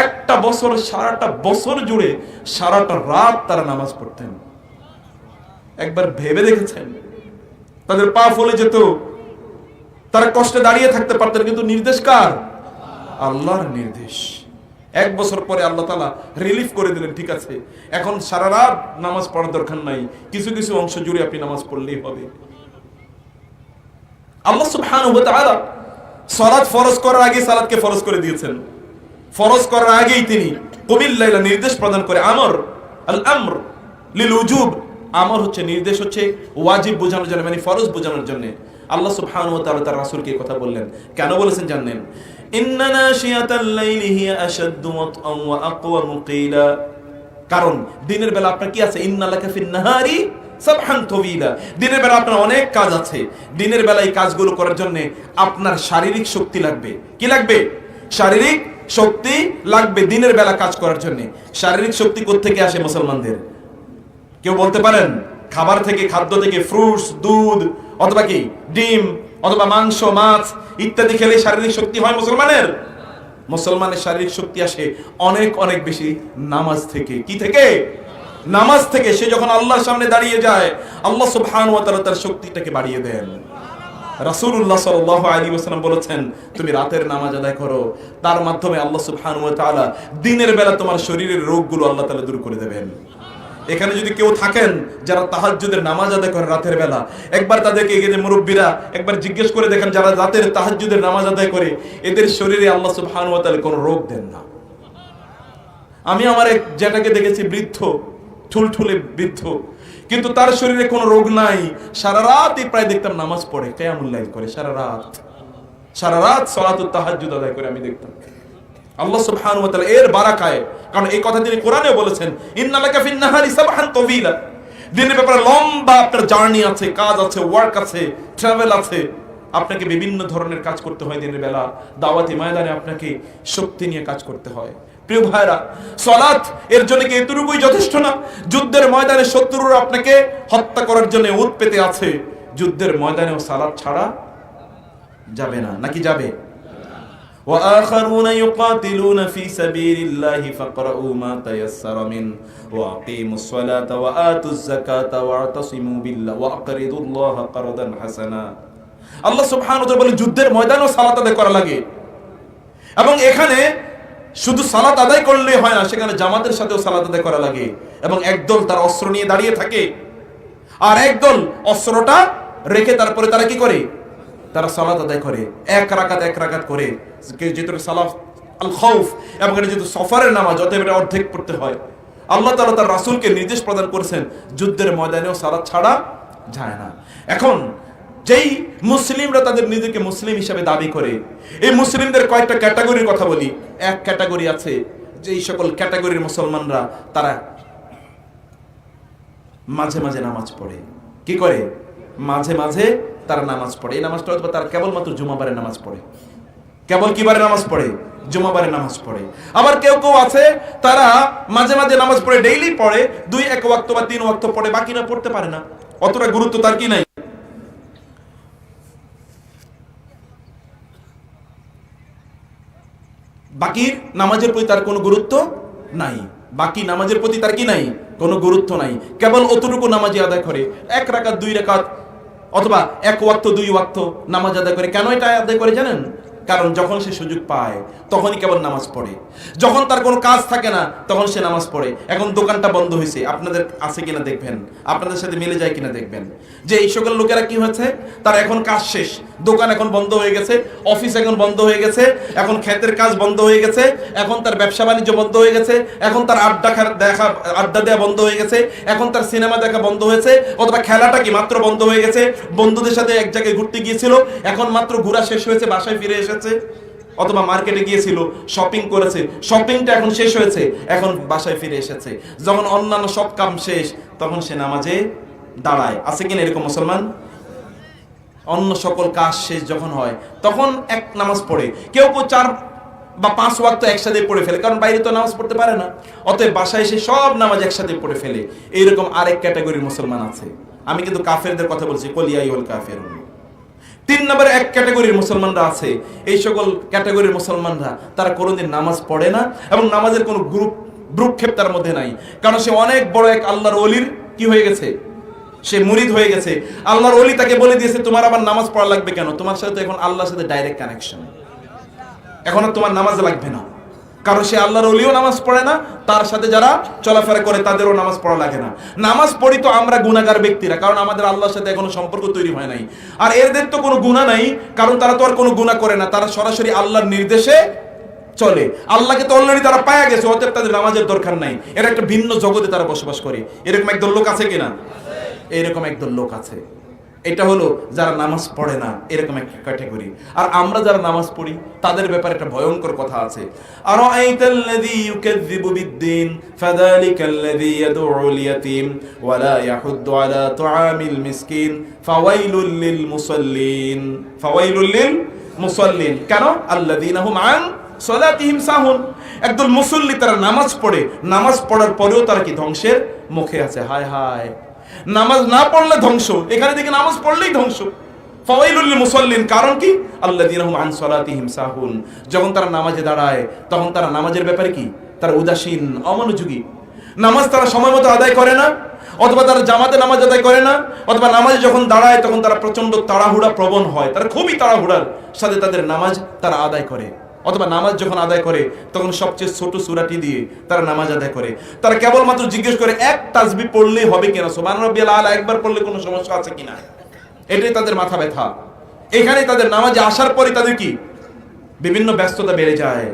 S1: একটা বছর, সারাটা বছর জুড়ে সারাটা রাত তারা নামাজ পড়তেন। একবার ভেবে দেখেছেন? তাদের পা ফলে যেত, তারা কষ্টে দাঁড়িয়ে থাকতে পারতেন, কিন্তু নির্দেশ কার? আল্লাহর নির্দেশ। 1 বছর পরে আল্লাহ তাআলা রিলিফ করে দিলেন, ঠিক আছে এখন সারা রাত নামাজ পড়ার দরকার নাই, কিছু কিছু অংশ জুড়ে আপনি নামাজ পড়লেই হবে। আল্লাহ সুবহানাহু ওয়া তাআলা সালাত ফরজ করার আগে সালাতকে ফরজ করে দিয়েছেন। ফরজ করার আগেই তিনি কুমিল লাইলা নির্দেশ প্রদান করে। আমর লিল উজুব, আমর হচ্ছে নির্দেশ, হচ্ছে ওয়াজিব বোঝানোর জন্য, মানে ফরজ বোঝানোর জন্য। আল্লাহ সুবহানাহু ওয়া তাআলা তার রাসূলকে কথা বললেন। কেন বলেছেন জানেন? ইন্না নাশিয়াতাল লাইলি হিয়া আশাদ্দু ওয়াতআন ওয়া আকওয়ামু কিলা। কারণ দিনের বেলা আপনার কি আছে? ইন্না লাকা ফিন নাহারি সাবহান তাওয়িলা। দিনের বেলা আপনার অনেক কাজ আছে। দিনের বেলা এই কাজগুলো করার জন্য আপনার শারীরিক শক্তি লাগবে। কি লাগবে? শারীরিক শক্তি লাগবে দিনের বেলা কাজ করার জন্য। শারীরিক শক্তি কোত্থেকে আসে মুসলমানদের? কেউ বলতে পারেন? খাবার থেকে, খাদ্য থেকে, ফ্রুটস, দুধ, অথবা কি ডিম, অথবা মাংস, মাছ ইত্যাদি খেলে শারীরিক শক্তি হয় মুসলমানের? মুসলমানের শারীরিক শক্তি আসে অনেক অনেক বেশি নামাজ থেকে। কি থেকে? নামাজ থেকে। সে যখন আল্লাহর সামনে দাঁড়িয়ে যায়, আল্লাহ সুবহানাহু ওয়া তাআলা তার শক্তিটাকে বাড়িয়ে দেন। রাসূলুল্লাহ সাল্লাল্লাহু আলাইহি ওয়াসাল্লাম বলেছেন, তুমি রাতের নামাজ আদায় করো, তার মাধ্যমে আল্লাহ সুবহানাহু ওয়া তাআলা দিনের বেলা তোমার শরীরের রোগগুলো আল্লাহ তাআলা দূর করে দেবেন। এখানে যদি কেউ থাকেন যারা তাহাজ্জুদের নামাজ আদায় করে রাতের বেলা, একবার তাদেরকে এগিয়ে যে মুরব্বীরা একবার জিজ্ঞেস করে দেখেন, যারা রাতের তাহাজ্জুদের নামাজ আদায় করে এদের শরীরে আল্লাহ সুবহানাহু ওয়া তাআলা কোনো রোগ দেন না। আমি আমার এক জ্যাঠাকে দেখেছি, বৃদ্ধ, ঠুলঠুলে বৃদ্ধ, কিন্তু তার শরীরে কোনো রোগ নাই। সারা রাতই প্রায় দেখতাম নামাজ পড়ে, কিয়ামুল লাইল করে, সারা রাত সালাতুত তাহাজ্জুদ আদায় করে আমি দেখতাম। আল্লাহ সুবহানাহু ওয়া তাআলা এর বারাকায়, কারণ এই কথা তিনি কোরআনেও বলেছেন, ইন্না লাকা ফিন নাহারি সাবহান তাওয়িলা। দিনের ব্যাপারে লম্বা আপনার জার্নি আছে, কাজ আছে, ওয়ার্ক আছে, ট্রাভেল আছে। আপনাকে বিভিন্ন ধরনের কাজ করতে হয় দিনের বেলা। দাওয়াতি ময়দানে আপনাকে শক্তি নিয়ে কাজ করতে হয়। প্রিয় ভাইরা, সালাত এর জন্য কি এতটুকুই যথেষ্ট না? যুদ্ধের ময়দানে শত্রুরা আপনাকে হত্যা করার জন্য উৎ পেতে আছে, যুদ্ধের ময়দানেও সালাত ছাড়া যাবে না, নাকি যাবে? وآخرون يقاتلون في سبيل الله فاقرؤوا ما تيسر منه وأقيموا الصلاة وآتوا الزكاة واعتصموا بالله وأقرضوا الله قرضا حسنا। আল্লাহ সুবহানাহু ওয়া তাআলা বলেন যুদ্ধের ময়দানেও সালাত আদায় করা লাগে, এবং এখানে শুধু সালাত আদায় করলে হয় না, সেখানে জামাতের সাথেও সালাত আদায় করা লাগে। এবং একদল তার অস্ত্র নিয়ে দাঁড়িয়ে থাকে, আর একদল অস্ত্রটা রেখে তারপরে তারা কি করে? তারা সালাত আদায় করে, এক রাকাত করে। যেহেতু সালাত আল খাউফ এবং এটা যেহেতু সফরের নামাজ, অতএব এটা অর্ধেক পড়তে হয়। আল্লাহ তাআলা তার রাসূলকে নির্দেশ প্রদান করেছেন যুদ্ধের ময়দানেও সালাত ছাড়া যায় না। এখন যেই মুসলিমরা তাদের নিজেকে মুসলিম হিসেবে দাবি করে, এই মুসলিমদের কয়েকটা ক্যাটাগরির কথা বলি। এক ক্যাটাগরি আছে, যেই সকল ক্যাটাগরির মুসলমানরা তারা মাঝে মাঝে নামাজ পড়ে। কি করে? মাঝে মাঝে তারা নামাজ পড়ে। এই নামাজটা হয়তো তারা কেবলমাত্র জুমাবারে নামাজ পড়ে। কেবল কিবারে নামাজ পড়ে? জুমাবারে নামাজ পড়ে। আবার কেউ কেউ আছে তারা মাঝে মাঝে নামাজ পড়ে, ডেইলি পড়ে, 2-1 ওয়াক্ত বা 3 ওয়াক্ত পড়ে, বাকি না পড়তে পারে না, অতটা গুরুত্ব তার কি নাই। বাকির নামাজের প্রতি তার কোনো গুরুত্ব নাই, বাকি নামাজের প্রতি তার কি নাই, কোনো গুরুত্ব নাই। কেবল অতটুকু নামাজি আদায় করে, 1 রাকাত 2 রাকাত অথবা 1 ওয়াক্ত 2 ওয়াক্ত নামাজ আদায় করে। কেন এটা আদায় করে জানেন? কারণ যখন সে সুযোগ পায় তখনই কেবল নামাজ পড়ে। যখন তার কোনো কাজ থাকে না তখন সে নামাজ পড়ে। এখন দোকানটা বন্ধ হয়েছে, আপনাদের আছে কিনা দেখবেন, আপনাদের সাথে মিলে যায় কিনা দেখবেন, যে এই সকল লোকেরা কি হয়েছে, তার এখন কাজ শেষ, দোকান এখন বন্ধ হয়ে গেছে, অফিস এখন বন্ধ হয়ে গেছে, এখন ক্ষেতের কাজ বন্ধ হয়ে গেছে, এখন তার ব্যবসা বাণিজ্য বন্ধ হয়ে গেছে, এখন তার আড্ডা দেওয়া বন্ধ হয়ে গেছে, এখন তার সিনেমা দেখা বন্ধ হয়েছে, অথবা খেলাটা কি মাত্র বন্ধ হয়ে গেছে, বন্ধুদের সাথে এক জায়গায় ঘুরতে গিয়েছিল, এখন মাত্র ঘোরা শেষ হয়েছে, বাসায় ফিরে এসেছে, অথবা মার্কেটে গিয়েছিল, শপিং করেছে, শপিংটা এখন শেষ হয়েছে, এখন বাসায় ফিরে এসেছে। যখন অন্যান্য সব কাম শেষ তখন সে নামাজে দাঁড়ায়। আছে কিনা এরকম মুসলমান? অন্য সকল কাজ শেষ যখন হয় তখন এক নামাজ পড়ে। কেউ কেউ 4 বা 5 ওয়াক্ত একসাথে পড়ে ফেলে, কারণ বাইরে তো নামাজ পড়তে পারে না, অতএব বাসায় এসে সব নামাজ একসাথে পড়ে ফেলে। এইরকম আরেক ক্যাটাগরির মুসলমান আছে। আমি কিন্তু কাফেরদের কথা বলছি, কুলিয়াইউল কাফিরুন। 3 নম্বরে এক ক্যাটাগরির মুসলমানরা আছে। এই সকল ক্যাটাগরির মুসলমানরা তারা কোনোদিন নামাজ পড়ে না এবং নামাজের কোনো ভ্রুক্ষেপ তার মধ্যে নাই, কারণ সে অনেক বড় এক আল্লাহর ওলির কি হয়ে গেছে, সে মুরিদ হয়ে গেছে। আল্লাহর ওলি তাকে বলে দিয়েছে, তোমার আবার নামাজ পড়া লাগবে কেন, তোমার সাথে তো এখন আল্লাহর সাথে ডাইরেক্ট কানেকশন, এখন আর তোমার নামাজ লাগবে না। কারণ সে আল্লাহর ওলিও নামাজ পড়ে না, তার সাথে যারা চলাফেরা করে তাদেরও নামাজ পড়া লাগে না। নামাজ পড়ি তো আমরা গুনাহগার ব্যক্তিরা, কারণ আমাদের আল্লাহর সাথে এখনো সম্পর্ক তৈরি হয় নাই। আর এদের তো কোনো গুনাহ নাই, কারণ তারা তো আর কোনো গুনাহ করে না, তারা সরাসরি আল্লাহর নির্দেশে চলে। আল্লাহকে তো অলরেডি তারা পায়া গেছে, অতএব তাদের নামাজের দরকার নাই। এরা একটা ভিন্ন জগতে তারা বসবাস করে। এরকম একদল লোক আছে কিনা? এরকম একদল লোক আছে। এটা হলো যারা নামাজ পড়ে না, এরকম একটা ক্যাটাগরি। আর আমরা যারা নামাজ পড়ি তাদের ব্যাপারে একটা ভয়ঙ্কর কথা আছে। আরাআইতাল্লাযী ইউকাযযিবু বিদ্দীন ফাযালিকাল্লাযী ইয়াদউল ইয়াতীম ওয়া লা ইয়াহুদ্দু আলা তুআমিল মিসকিন ফাওয়াইলুল লিল মুসাল্লিন। ফাওয়াইলুল লিল মুসাল্লিন কেন? আল্লাযীনা হুম আন সালাতিহিম সাহুন। একদল মুসল্লি তারা নামাজ পড়ে, নামাজ পড়ার পরেও তারা কি ধ্বংসের মুখে আছে। হায় হায়, নামাজ না পড়লে ধ্বংস, এখানে দেখি নামাজ পড়লেই ধ্বংস। ফাওয়াইলুল লিল মুসাল্লিন, কারণ কি? আল্লাযীনা হুম আন সালাতিহিম সাহুন। যখন তারা নামাজে দাঁড়ায় তখন তারা নামাজের ব্যাপারে কি, তারা উদাসীন, অমনোযোগী। নামাজ তারা সময় মতো আদায় করে না, অথবা তারা জামাতে নামাজ আদায় করে না, অথবা নামাজে যখন দাঁড়ায় তখন তারা প্রচন্ড তাড়াহুড়া প্রবণ হয়, তারা খুবই তাড়াহুড়ার সাথে তাদের নামাজ তারা আদায় করে। অথবা নামাজ যখন আদায় করে তখন সবচেয়ে ছোট সূরাটি দিয়ে তারা নামাজ আদায় করে। তারা কেবলমাত্র জিজ্ঞেস করে এক তাসবিহ পড়লেই হবে কিনা, সুবহান রাব্বিয়াল আলা একবার পড়লে কোনো সমস্যা আছে কিনা, এটাই তাদের মাথা ব্যথা। এখানে তাদের নামাজে আসার পরে তাদের কি বিভিন্ন ব্যস্ততা বেড়ে যায়।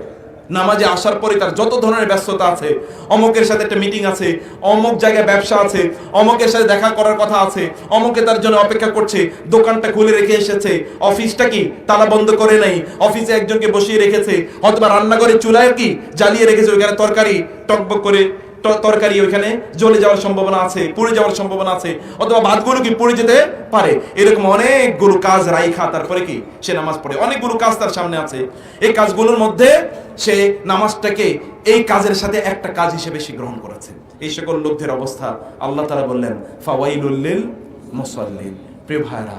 S1: নামাজে আসার পরে তার যত ধরনের ব্যস্ততা আছে, অমুকের সাথে একটা মিটিং আছে, অমুক জায়গায় ব্যবসা আছে, অমুকের সাথে দেখা করার কথা আছে, অমুকে তার জন্য অপেক্ষা করছে, দোকানটা খুলে রেখে এসেছে, অফিসটা কি তালা বন্ধ করে নাই, অফিসে একজনকে বসিয়ে রেখেছে, অথবা রান্নাঘরে চুলায় কি জ্বালিয়ে রেখেছে, ওইখানে তরকারি টকবক করে তরকারি ওইখানে জ্বলে যাওয়ার সম্ভাবনা আছে, পুড়ে যাওয়ার সম্ভাবনা আছে, অথবা ভাতগুলো কি পুড়ে যেতে পারে। এরকম অনেকগুলো কাজ রাইখা তারপরে কি সে নামাজ পড়ে। অনেকগুলো কাজ তার সামনে আছে, এই কাজগুলোর মধ্যে সে নামাজটাকে এই কাজের সাথে একটা কাজ হিসেবে সে গ্রহণ করেছে। এই সকল লোকদের অবস্থা আল্লাহ তাআলা বললেন ফাওয়াইলুল লিল মুসাল্লিন। প্রিয় ভাইরা,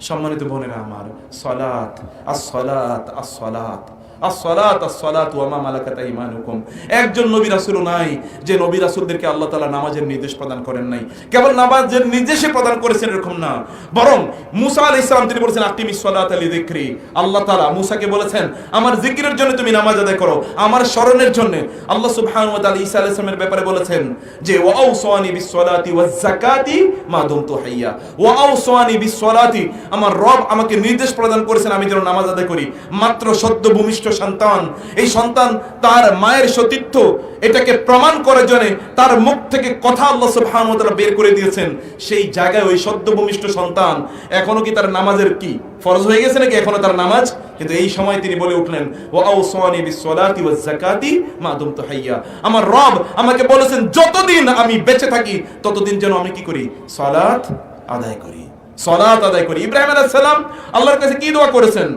S1: সম্মানিত বোনেরা আমার, সালাত আস-সালাত আস-সালাত as-salat as-salat wa ma malakat aymanukum। একজন নবী রাসূল নাই যে নবী রাসূলদেরকে আল্লাহ তাআলা নামাজের নির্দেশ প্রদান করেন নাই। কেবল নামাজের নির্দেশই প্রদান করেছেন এরকম না, বরং মুসা আলাইহিস সালাম তিনি বলেছেন আকিমিস সালাতা লিযিকরি। আল্লাহ তাআলা মুসাকে বলেছেন আমার জিকিরের জন্য তুমি নামাজ আদায় করো, আমার স্মরণের জন্য। আল্লাহ সুবহানাহু ওয়া তাআলা ঈসা আলাইহিস সালামের ব্যাপারে বলেছেন যে ওয়া আওসানি বিস-সালাতি ওয়াজ-যাকাতি মা দুমতু হাইয়া। ওয়া আওসানি বিস-সালাতি, আমার রব আমাকে নির্দেশ প্রদান করেছেন আমি যেন নামাজ আদায় করি। মাত্র সদ্য ভূমিষ্ঠ সন্তান, এই সন্তান তার মায়ের সতীর্থ, এটাকে প্রমাণ করার জন্য তার মুখ থেকে কথা আল্লাহ সুবহানাহু ওয়া তাআলা বের করে দিয়েছেন। সেই জায়গায় ওই সদ্য ভূমিষ্ঠ সন্তান এখনো কি তার নামাজের কি ফরজ হয়ে গেছে নাকি এখনো তার নামাজ? কিন্তু এই সময় তিনি বলে উঠলেন, ওয়া আওসানি বিস-সালাতি ওয়াজ-যাকাতি মা দুমতু হাইয়া। আমার রব আমাকে বলেছেন যতদিন আমি বেঁচে থাকি ততদিন যেন আমি কি করি? সালাত আদায় করি, সালাত আদায় করি। ইব্রাহিম আলাইহিস সালাম আল্লাহর কাছে কি দোয়া করেছেন?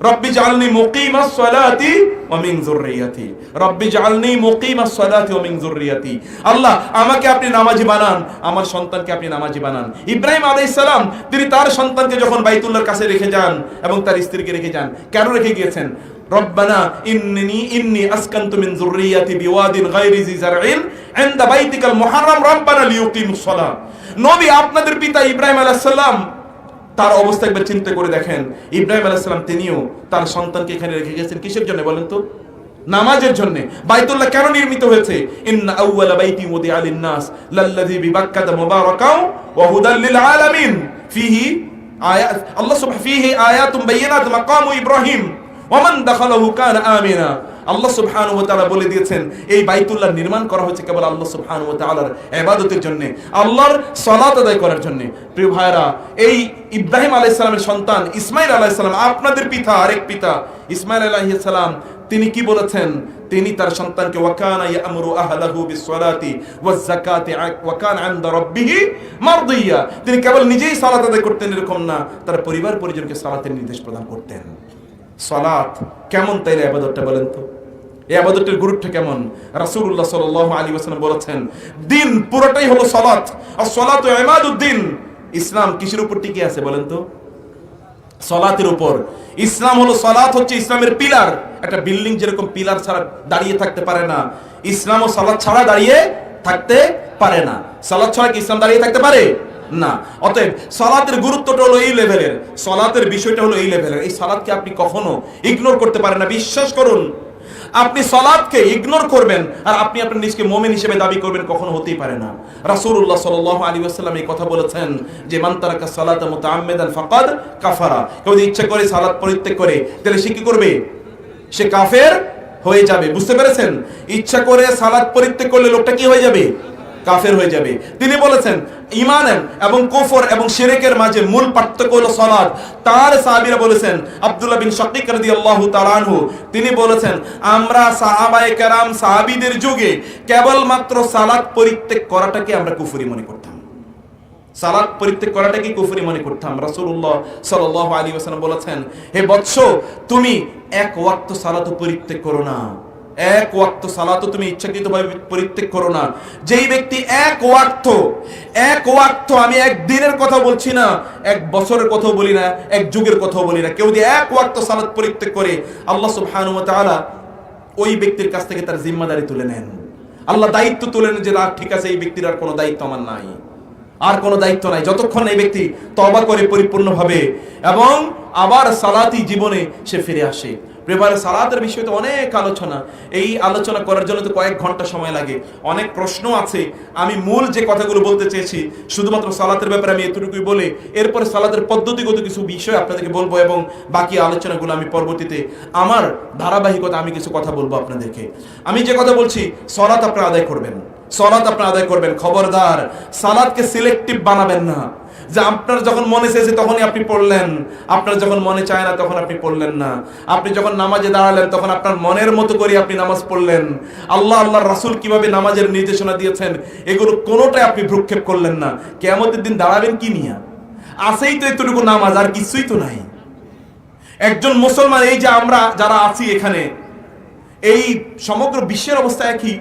S1: রব্বি জাআলনি মুকিমাস সালাতি ওয়া মিন যুররিয়াতি, রব্বি জাআলনি মুকিমাস সালাতি ওয়া মিন যুররিয়াতি। আল্লাহ আমাকে আপনি নামাজি বানান, আমার সন্তানকে আপনি নামাজি বানান। ইব্রাহিম আলাইহিস সালাম তিনি তার সন্তানকে যখন বাইতুল্লাহর কাছে রেখে যান এবং তার স্ত্রীকে রেখে যান, কেন রেখে গিয়েছেন? রব্বানা ইন্নী আসকানতু মিন যুররিয়াতি বিওয়াদিন গায়রি জি জারইন ইনদা বাইতিকাল মুহাররাম রব্বানা লিয়ুকিমুস সালাহ। নবী আপনাদের পিতা ইব্রাহিম আলাইহিস সালাম তার অবস্থা একবার চিন্তা করে দেখেন। ইব্রাহিম আলাইহিস সালাম তিনিও তার সন্তানকে এখানে রেখে গেছেন কিসের জন্য বলেন তো? নামাজের জন্য। বাইতুল্লাহ কেন নির্মিত হয়েছে? ইন্না আউওয়ালা বাইতি উদিআ লিন-নাস লাল্লাযী বিবাক্কাতা মুবারাকাও ওয়া হুদাল লিল আলামিন ফিহি আয়াত আল্লাহ সুবহানাহু ফিহি আয়াতুম বাইয়িনাতুম মাকামু ইব্রাহিম ওয়া মান দাখালাহু কানা আমিনা। আল্লাহ সুবহানাহু ওয়া তাআলা বলে দিয়েছেন এই বাইতুল্লাহ নির্মাণ করা হয়েছে কেবল আল্লাহ সুবহানাহু ওয়া তাআলার ইবাদতের জন্য, আল্লাহর সালাত আদায় করার জন্য। প্রিয় ভাইরা, এই ইব্রাহিম আলাইহিস সালামের সন্তান ইসমাঈল আলাইহিস সালাম, আপনাদের পিতা আরেক পিতা ইসমাঈল আলাইহিস সালাম, তিনি কি বলেছেন? তিনি তার সন্তানকে ওয়াকানা ইয়ামুরু আহলাহু বিস-সালাতি ওয়াজ-যাকাতি ওয়া কানা ইনদা রাব্বিহি মারদিয়া। তিনি কেবল নিজেই সালাত আদায় করতেন এরকম না, তার পরিবার পরিজনকে সালাতের নির্দেশ প্রদান করতেন। সালাত কেমন তাইলে ইবাদতটা বলেন তো? এই ইবাদতের গুরুত্ব কেমন? রাসূলুল্লাহ সাল্লাল্লাহু আলাইহি ওয়াসাল্লাম বলেছেন দিন পুরোটাই হলো সালাত। as-সালাতু ইমাদুদ্দিন। ইসলাম কিসের উপর টিকে আছে বলেন তো? সালাতের উপর। ইসলাম হলো, সালাত হচ্ছে ইসলামের পিলার। একটা বিল্ডিং যেরকম পিলার ছাড়া দাঁড়িয়ে থাকতে পারে না, ইসলামও সালাত ছাড়া দাঁড়িয়ে থাকতে পারে না। সালাত ছাড়া কি ইসলাম দাঁড়িয়ে থাকতে পারে না? অতএব সালাতের গুরুত্বটা হলো এই লেভেলের, সালাতের বিষয়টা হলো এই লেভেলের। এই সালাতকে আপনি কখনো ইগনোর করতে পারেন না। বিশ্বাস করুন, আপনি সালাতকে ইগনোর করবেন আর আপনি আপনার নিজকে মুমিন হিসেবে দাবি করবেন, কখনো হতেই পারে না। রাসূলুল্লাহ সাল্লাল্লাহু আলাইহি ওয়াসাল্লাম এই কথা বলেছেন যে মান তারাকা সালাতা মুতাআম্মিদান ফাকাদ কাফারা। কেউ যদি ইচ্ছা করে সালাত পরিত্যাগ করে তাহলে সে কি করবে? সে কাফের হয়ে যাবে। বুঝতে পেরেছেন? ইচ্ছা করে সালাত পরিত্যাগ করলে লোকটা কি হয়ে যাবে? কাফের হয়ে যাবে। তিনি বলেছেন ঈমান এবং কুফর এবং শিরকের মাঝে মূল পার্থক্য হলো সালাত। তার সাহাবীরা বলেছেন, আব্দুল্লাহ বিন শাকিক রাদিয়াল্লাহু তাআলা আনহু তিনি বলেছেন, আমরা সাহাবায়ে কেরাম সাহাবীদের যুগে কেবলমাত্র সালাত পরিত্যাগ করাটাকে আমরা কুফরি মনে করতাম। সালাত পরিত্যাগ করাটাকে কুফরি মনে করতাম। রাসূলুল্লাহ সাল্লাল্লাহু আলাইহি ওয়াসাল্লাম বলেছেন, হে বৎস, তুমি এক ওয়াক্ত সালাত পরিত্যাগ করো না, এক ওয়াক্ত সালাত তুমি ইচ্ছাকৃতভাবে পরিত্যাগ করো না। যেই ব্যক্তি এক ওয়াক্ত, আমি এক দিনের কথা বলছি না, এক বছরের কথা বলি না, এক যুগের কথা বলি না, কেউ যদি এক ওয়াক্ত সালাত পরিত্যাগ করে আল্লাহ সুবহানাহু ওয়া তাআলা ওই ব্যক্তির কাছ থেকে তার জিম্মাদারি তুলে নেন। আল্লাহ দায়িত্ব তুলে নেন যে না, ঠিক আছে, এই ব্যক্তির আর কোনো দায়িত্ব আমার নাই, আর কোনো দায়িত্ব নাই, যতক্ষণ এই ব্যক্তি তওবা করে পরিপূর্ণভাবে এবং আবার সালাতি জীবনে সে ফিরে আসে। প্রেমার সালাতের বিষয়ে তো অনেক আলোচনা, এই আলোচনা করার জন্য তো কয়েক ঘন্টা সময় লাগে, অনেক প্রশ্ন আছে। আমি মূল যে কথাগুলো বলতে চেয়েছি শুধুমাত্র সালাতের ব্যাপারে আমি এতটুকুই বলে এরপরে সালাতের পদ্ধতিগত কিছু বিষয় আপনাদেরকে বলবো এবং বাকি আলোচনাগুলো আমি পরবর্তীতে আমার ধারাবাহিকতা আমি কিছু কথা বলবো আপনাদেরকে। আমি যে কথা বলছি, সালাত আপনারা আদায় করবেন, সালাত আপনারা আদায় করবেন। খবরদার সালাতকে সিলেক্টিভ বানাবেন না, যে আপনার যখন মনে চেয়েছে তখনই আপনি পড়লেন, আপনার যখন মনে চায় না তখন আপনি পড়লেন না। আপনি যখন নামাজে দাঁড়ালেন তখন আপনার মনের মতো করে আপনি নামাজ পড়লেন। আল্লাহর রাসূল কিভাবে নামাজের নির্দেশনা দিয়েছেন এগুলো কোনোটাই আপনি ভ্রুক্ষেপ করলেন না। কিয়ামতের দিন দাঁড়াবেন কি নিয়ে? আছেই তো এতটুকু নামাজ, আর কিছুই তো নাই। একজন মুসলমান, এই যে আমরা যারা আছি এখানে, এই সমগ্র বিশ্বের অবস্থা একই।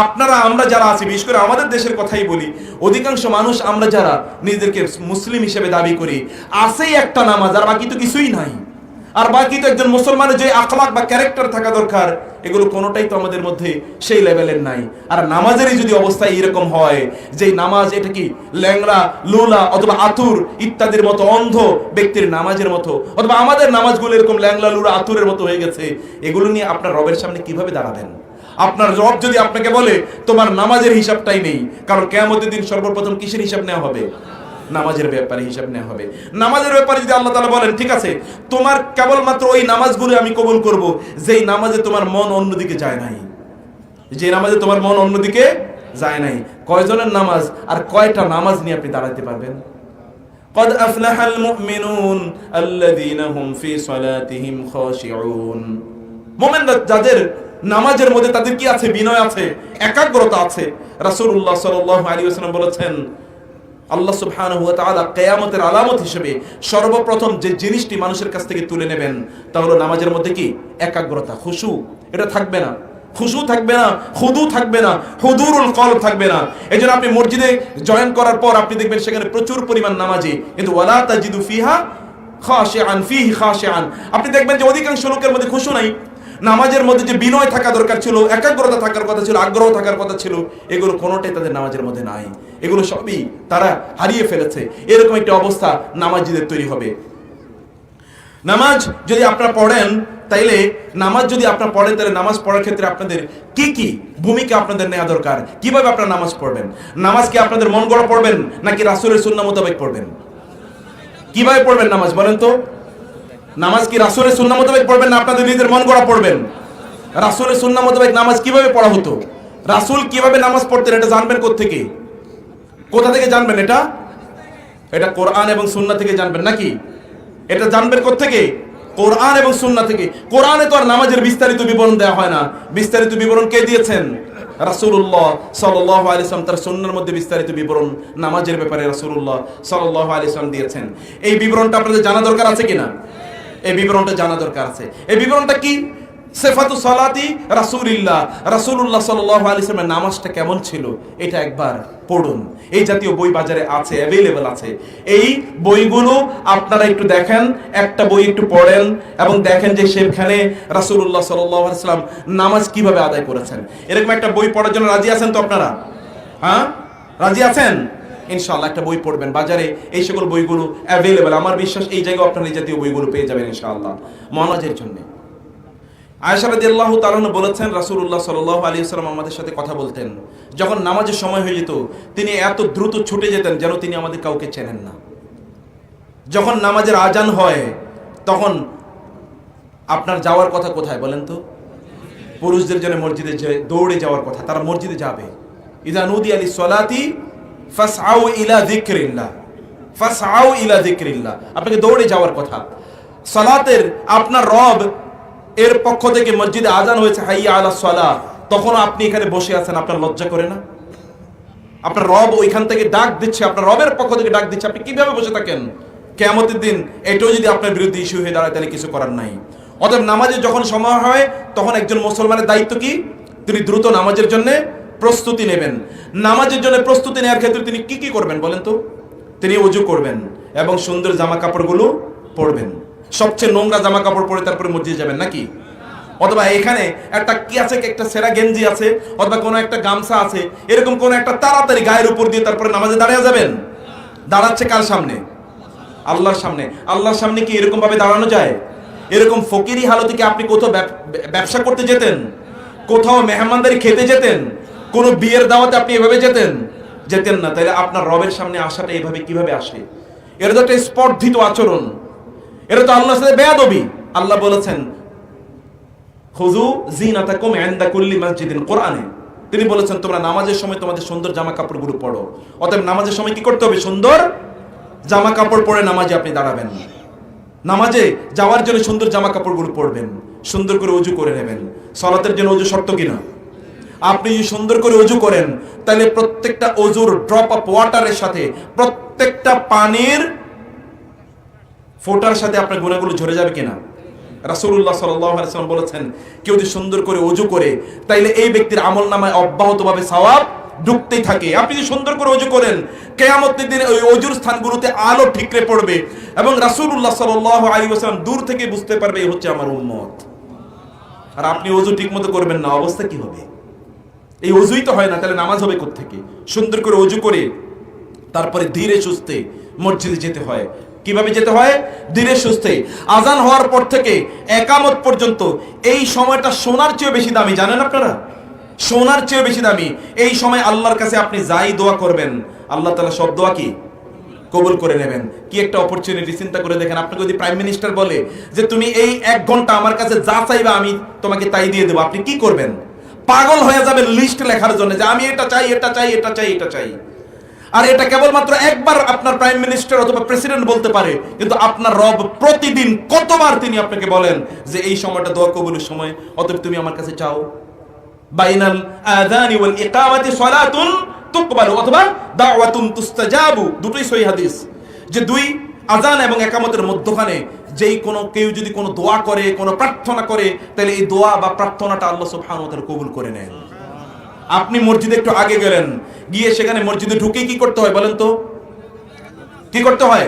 S1: আপনারা আমরা যারা আছি, বিশেষ করে আমাদের দেশের কথাই বলি, অধিকাংশ মানুষ আমরা যারা নিজেদেরকে মুসলিম হিসেবে দাবি করি, আছেই একটা নামাজ, আর বাকি তো কিছুই নাই। আর বাকি তো একজন মুসলমানের যে আখলাক বা ক্যারেক্টার থাকা দরকার, এগুলো কোনোটাই তো আমাদের মধ্যে সেই লেভেলের নাই। আর নামাজেরই যদি অবস্থা এরকম হয় যে নামাজ এটা কি ল্যাংড়া, লুলা অথবা আতুর ইত্যাদির মতো অন্ধ ব্যক্তির নামাজের মতো, অথবা আমাদের নামাজগুলো এরকম ল্যাংড়া, লুলা, আতুরের মতো হয়ে গেছে, এগুলো নিয়ে আপনার রবের সামনে কিভাবে দাঁড়াবেন? আপনার রব যদি আপনাকে বলে তোমার নামাজের হিসাবটাই নেই, কারণ কিয়ামতের দিন সর্বপ্রথম কিসের হিসাব নেওয়া হবে? নামাজের ব্যাপারে হিসাব নেওয়া হবে। নামাজের ব্যাপারে যদি আল্লাহ তাআলা বলেন ঠিক আছে তোমার কেবলমাত্র ওই নামাজগুলো আমি কবুল করব যেই নামাজে তোমার মন অন্যদিকে যায় নাই, যে নামাজে তোমার মন অন্যদিকে যায় নাই। কয়জনের নামাজ আর কয়টা নামাজ নিয়ে আপনি দাঁড়াতে পারবেন? قد أفلح المؤمنون الذين هم في صلاتهم خاشعون। মুমিনরা যাদের নামাজের মধ্যে তাদের কি আছে? বিনয় আছে, একাগ্রতা আছে। রাসূলুল্লাহ সাল্লাল্লাহু আলাইহি ওয়াসাল্লাম বলেছেন আল্লাহ সুবহানাহু ওয়া তাআলা কিয়ামতের আলামত হিসেবে সর্বপ্রথম যে জিনিসটি মানুষের কাছ থেকে তুলে নেবেন তা হলো নামাজের মধ্যে কি? একাগ্রতা, খুশু। এটা থাকবে না, খুশু থাকবে না, খুদু থাকবে না, হুদুরুল কলব থাকবে না। এজন্য আপনি মসজিদে জয়েন করার পর আপনি দেখবেন সেখানে প্রচুর পরিমাণ নামাজি, কিন্তু ওয়ালা তাজিদু ফিহা খাশিআন, ফিহি খাশিআন। আপনি দেখবেন যে অধিকাংশ লোকের মধ্যে খুশু নাই। নামাজের মধ্যে যে বিনয় থাকা দরকার ছিল, একাগ্রতা থাকার কথা ছিল, আগ্রহ থাকার কথা ছিল, এগুলো কোনোটাই তাদের নামাজের মধ্যে নাই। এগুলো সবই তারা হারিয়ে ফেলেছে। এরকম একটা অবস্থা নামাজিদের তৈরি হবে। নামাজ যদি আপনারা পড়েন তাইলে নামাজ যদি আপনারা পড়েন তাহলে নামাজ পড়ার ক্ষেত্রে আপনাদের কি কি ভূমিকা আপনাদের নেওয়া দরকার? কিভাবে আপনারা নামাজ পড়বেন? নামাজ কি আপনাদের মন গড়া পড়বেন নাকি রাসূলের সুন্নাহ মোতাবেক পড়বেন? কিভাবে পড়বেন নামাজ বলেন তো? নামাজ কি রাসূলের সুন্নাহ মোতাবেক পড়বেন না আপনাদের নিজেদের মন গড়া পড়বেন? রাসূলের সুন্নাহ মোতাবেক নামাজ কিভাবে পড়া হতো? রাসূল কিভাবে নামাজ পড়তেন এটা জানবেন কোত্থেকে? কোথা থেকে জানবেন এটা? এটা কোরআন এবং সুন্নাহ থেকে জানবেন নাকি? এটা জানবেন কোত্থেকে? কোরআন এবং সুন্নাহ থেকে। কোরআনে তো আর নামাজের বিস্তারিত বিবরণ দেওয়া হয় না। বিস্তারিত বিবরণ কে দিয়েছেন? রাসূলুল্লাহ সাল্লাল্লাহু আলাইহি ওয়াসাল্লাম তার সুন্নাহর মধ্যে বিস্তারিত বিবরণ নামাজের ব্যাপারে রাসূলুল্লাহ সাল্লাল্লাহু আলাইহি ওয়াসাল্লাম দিয়েছেন। এই বিবরণটা আপনাদের জানা দরকার আছে কিনা? এই বিবরণটা জানা দরকার আছে। এই বিবরণটা কি? সিফাতু সালাতি রাসূলিল্লাহ, রাসূলুল্লাহ সাল্লাল্লাহু আলাইহি ওয়াসাল্লামের নামাজটা কেমন ছিল এটা একবার পড়ুন। এই জাতীয় বই বাজারে আছে, অ্যাভেলেবল আছে। এই বইগুলো আপনারা একটু দেখেন, একটা বই একটু পড়েন এবং দেখেন যে সেখানে রাসূলুল্লাহ সাল্লাল্লাহু আলাইহি ওয়াসাল্লাম নামাজ কিভাবে আদায় করেছেন। এরকম একটা বই পড়ার জন্য রাজি আছেন তো আপনারা? হ্যাঁ, রাজি আছেন? ইনশাআল্লাহ একটা বই পড়বেন। বাজারে এই সকল বইগুলো অ্যাভেলেবল। আমার বিশ্বাস এই জায়গায় আপনারা এই জাতীয় বইগুলো পেয়ে যাবেন ইনশাআল্লাহ নামাজের জন্য। আয়েশা রাদিয়াল্লাহু তাআলা বলেছেন রাসূলুল্লাহ সাল্লাল্লাহু আলাইহি ওয়াসাল্লাম আমাদের সাথে কথা বলতেন। যখন নামাজের সময় হয়ে যেত তিনি এত দ্রুত ছুটে যেতেন যেন তিনি আমাদের কাউকে চেনেন না। যখন নামাজের আজান হয় তখন আপনার যাওয়ার কথা কোথায় বলেন তো? পুরুষদের জন্য মসজিদে দৌড়ে যাওয়ার কথা, তারা মসজিদে যাবে। ইযা নুদিয়া লিস-সালাতি ফাসআউ ইলা যিকরিল্লাহ, ফাসআউ ইলা যিকরিল্লাহ। আপনাকে দৌড়ে যাওয়ার কথা। সালাতের আপনার রব এর পক্ষ থেকে মসজিদে আজান হয়েছে হাইয়া আলাস সালাহ, তখন আপনি এখানে বসে আছেন, আপনার লজ্জা করে না? আপনার রব ওইখান থেকে ডাক দিচ্ছে, আপনার রবের পক্ষ থেকে ডাক দিচ্ছে, আপনি কিভাবে বসে থাকেন? কিয়ামতের দিন এটাও যদি আপনার বিরুদ্ধে ইস্যু হয়ে দাঁড়ায় তাহলে কিছু করার নাই। অতএব নামাজের যখন সময় হয় তখন একজন মুসলমানের দায়িত্ব কি? তিনি দ্রুত নামাজের জন্য প্রস্তুতি নেবেন। নামাজের জন্য প্রস্তুতি নেওয়ার ক্ষেত্রে তিনি কি কি করবেন বলেন তো? তিনি ওযু করবেন এবং সুন্দর জামা কাপড়গুলো পরবেন। সবচেয়ে নোংরা জামা কাপড় পরে তারপরে মসজিদে যাবেন নাকি? অথবা এখানে একটা কি আছে, একটা সেরা গেঞ্জি আছে অথবা কোনো একটা গামছা আছে, এরকম কোনো একটা তাড়াতাড়ি গায়ের উপর দিয়ে তারপরে নামাজে দাঁড়িয়ে যাবেন? দাঁড়াচ্ছে কার সামনে? আল্লাহর সামনে। আল্লাহর সামনে কি এরকম ভাবে দাঁড়ানো যায়? এরকম ফকিরি হালতে কি আপনি কোথাও ব্যবসা করতে যেতেন? কোথাও মেহমানদারি খেতে যেতেন? কোনো বিয়ের দাওয়াতে আপনি এভাবে যেতেন? যেতেন না। তাহলে আপনার রবের সামনে আসাটা এভাবে কিভাবে আসে? এটা তো একটা স্পর্ধিত আচরণ, এটা তো আল্লাহর সাথে বেয়াদবি। আল্লাহ বলেছেন খুযু যিনাতাকুম ইনদা কুল্লি মাসজিদিন, কোরআনে তিনি বলেছেন তোমরা নামাজের সময় তোমাদের সুন্দর জামা কাপড়গুলো পরো। অতএব নামাজের সময় কি করতে হবে? সুন্দর জামা কাপড় পরে নামাজে আপনি দাঁড়াবেন। নামাজে যাওয়ার জন্য সুন্দর জামা কাপড়গুলো পরবেন, সুন্দর করে ওযু করে নেবেন। সালাতের জন্য ওযু শর্ত কিনা? আপনি যদি সুন্দর করে ওযু করেন তাহলে প্রত্যেকটা ওযুর ড্রপ অফ ওয়াটারের সাথে, প্রত্যেকটা পানির ফোঁটার সাথে আপনার গুনাহগুলো ঝরে যাবে কিনা? রাসূলুল্লাহ সাল্লাল্লাহু আলাইহি ওয়াসাল্লাম বলেছেন কেউ যদি সুন্দর করে ওযু করে তাইলে এই ব্যক্তির আমলনামায় অব্যাহতভাবে সওয়াব ঢুকতেই থাকে। আপনি যদি সুন্দর করে ওযু করেন কিয়ামতের দিনে ওই ওযুর স্থানগুলোতে আলো ঠিকরে পড়বে এবং রাসূলুল্লাহ সাল্লাল্লাহু আলাইহি ওয়াসাল্লাম দূর থেকে বুঝতে পারবে এই হচ্ছে আমার উম্মত। আর আপনি ওযু ঠিকমতো করবেন না, অবস্থা কি হবে? এই ওযুই তো হয় না, তাহলে নামাজ হবে কোত্থেকে? সুন্দর করে ওযু করে তারপরে ধীরে সুস্থে মসজিদে যেতে হয়। কিভাবে যেতে হয়? ধীরে সুস্থে। আজান হওয়ার পর থেকে একামত পর্যন্ত এই সময়টা সোনার চেয়ে বেশি দামি, জানেন আপনারা? সোনার চেয়ে বেশি দামি। এই সময় আল্লাহর কাছে আপনি যাই দোয়া করবেন আল্লাহ তাআলা সব দোয়া কি কবুল করে নেবেন। কি একটা অপরচুনিটি, চিন্তা করে দেখেন। আপনাকে যদি প্রাইম মিনিস্টার বলে যে তুমি এই 1 ঘন্টা আমার কাছে যা চাইবা আমি তোমাকে তাই দিয়ে দেবো, আপনি কি করবেন? পাগল হয়ে যাবেন লিস্ট লেখার জন্য যে আমি এটা চাই, এটা চাই, এটা চাই, এটা চাই। আর এটা কেবলমাত্র একবার আপনার প্রাইম মিনিস্টার অথবা প্রেসিডেন্ট বলতে পারে, কিন্তু আপনার রব প্রতিদিন কতবার তিনি আপনাকে বলেন যে এই সময়টা দোয়া কবুলের সময়, অতএব তুমি আমার কাছে চাও। বাইনাল আযানি ওয়াল ইকামাতি সালাতুন তুকবালু অথবা দাওয়াতুন তুস্তাজাবু, দুটোই সহিহ হাদিস, যে 2 আযান এবং ইকামতের মধ্যখানে যেই কোনো কেউ যদি কোনো দোয়া করে, কোনো প্রার্থনা করে, তাহলে এই দোয়া বা প্রার্থনাটা আল্লাহ সুবহানাহু ওয়া তাআলা কবুল করে নেন। আপনি মসজিদে একটু আগে গেলেন, গিয়ে সেখানে মসজিদে ঢুকে কি করতে হয় বলেন তো? কি করতে হয়?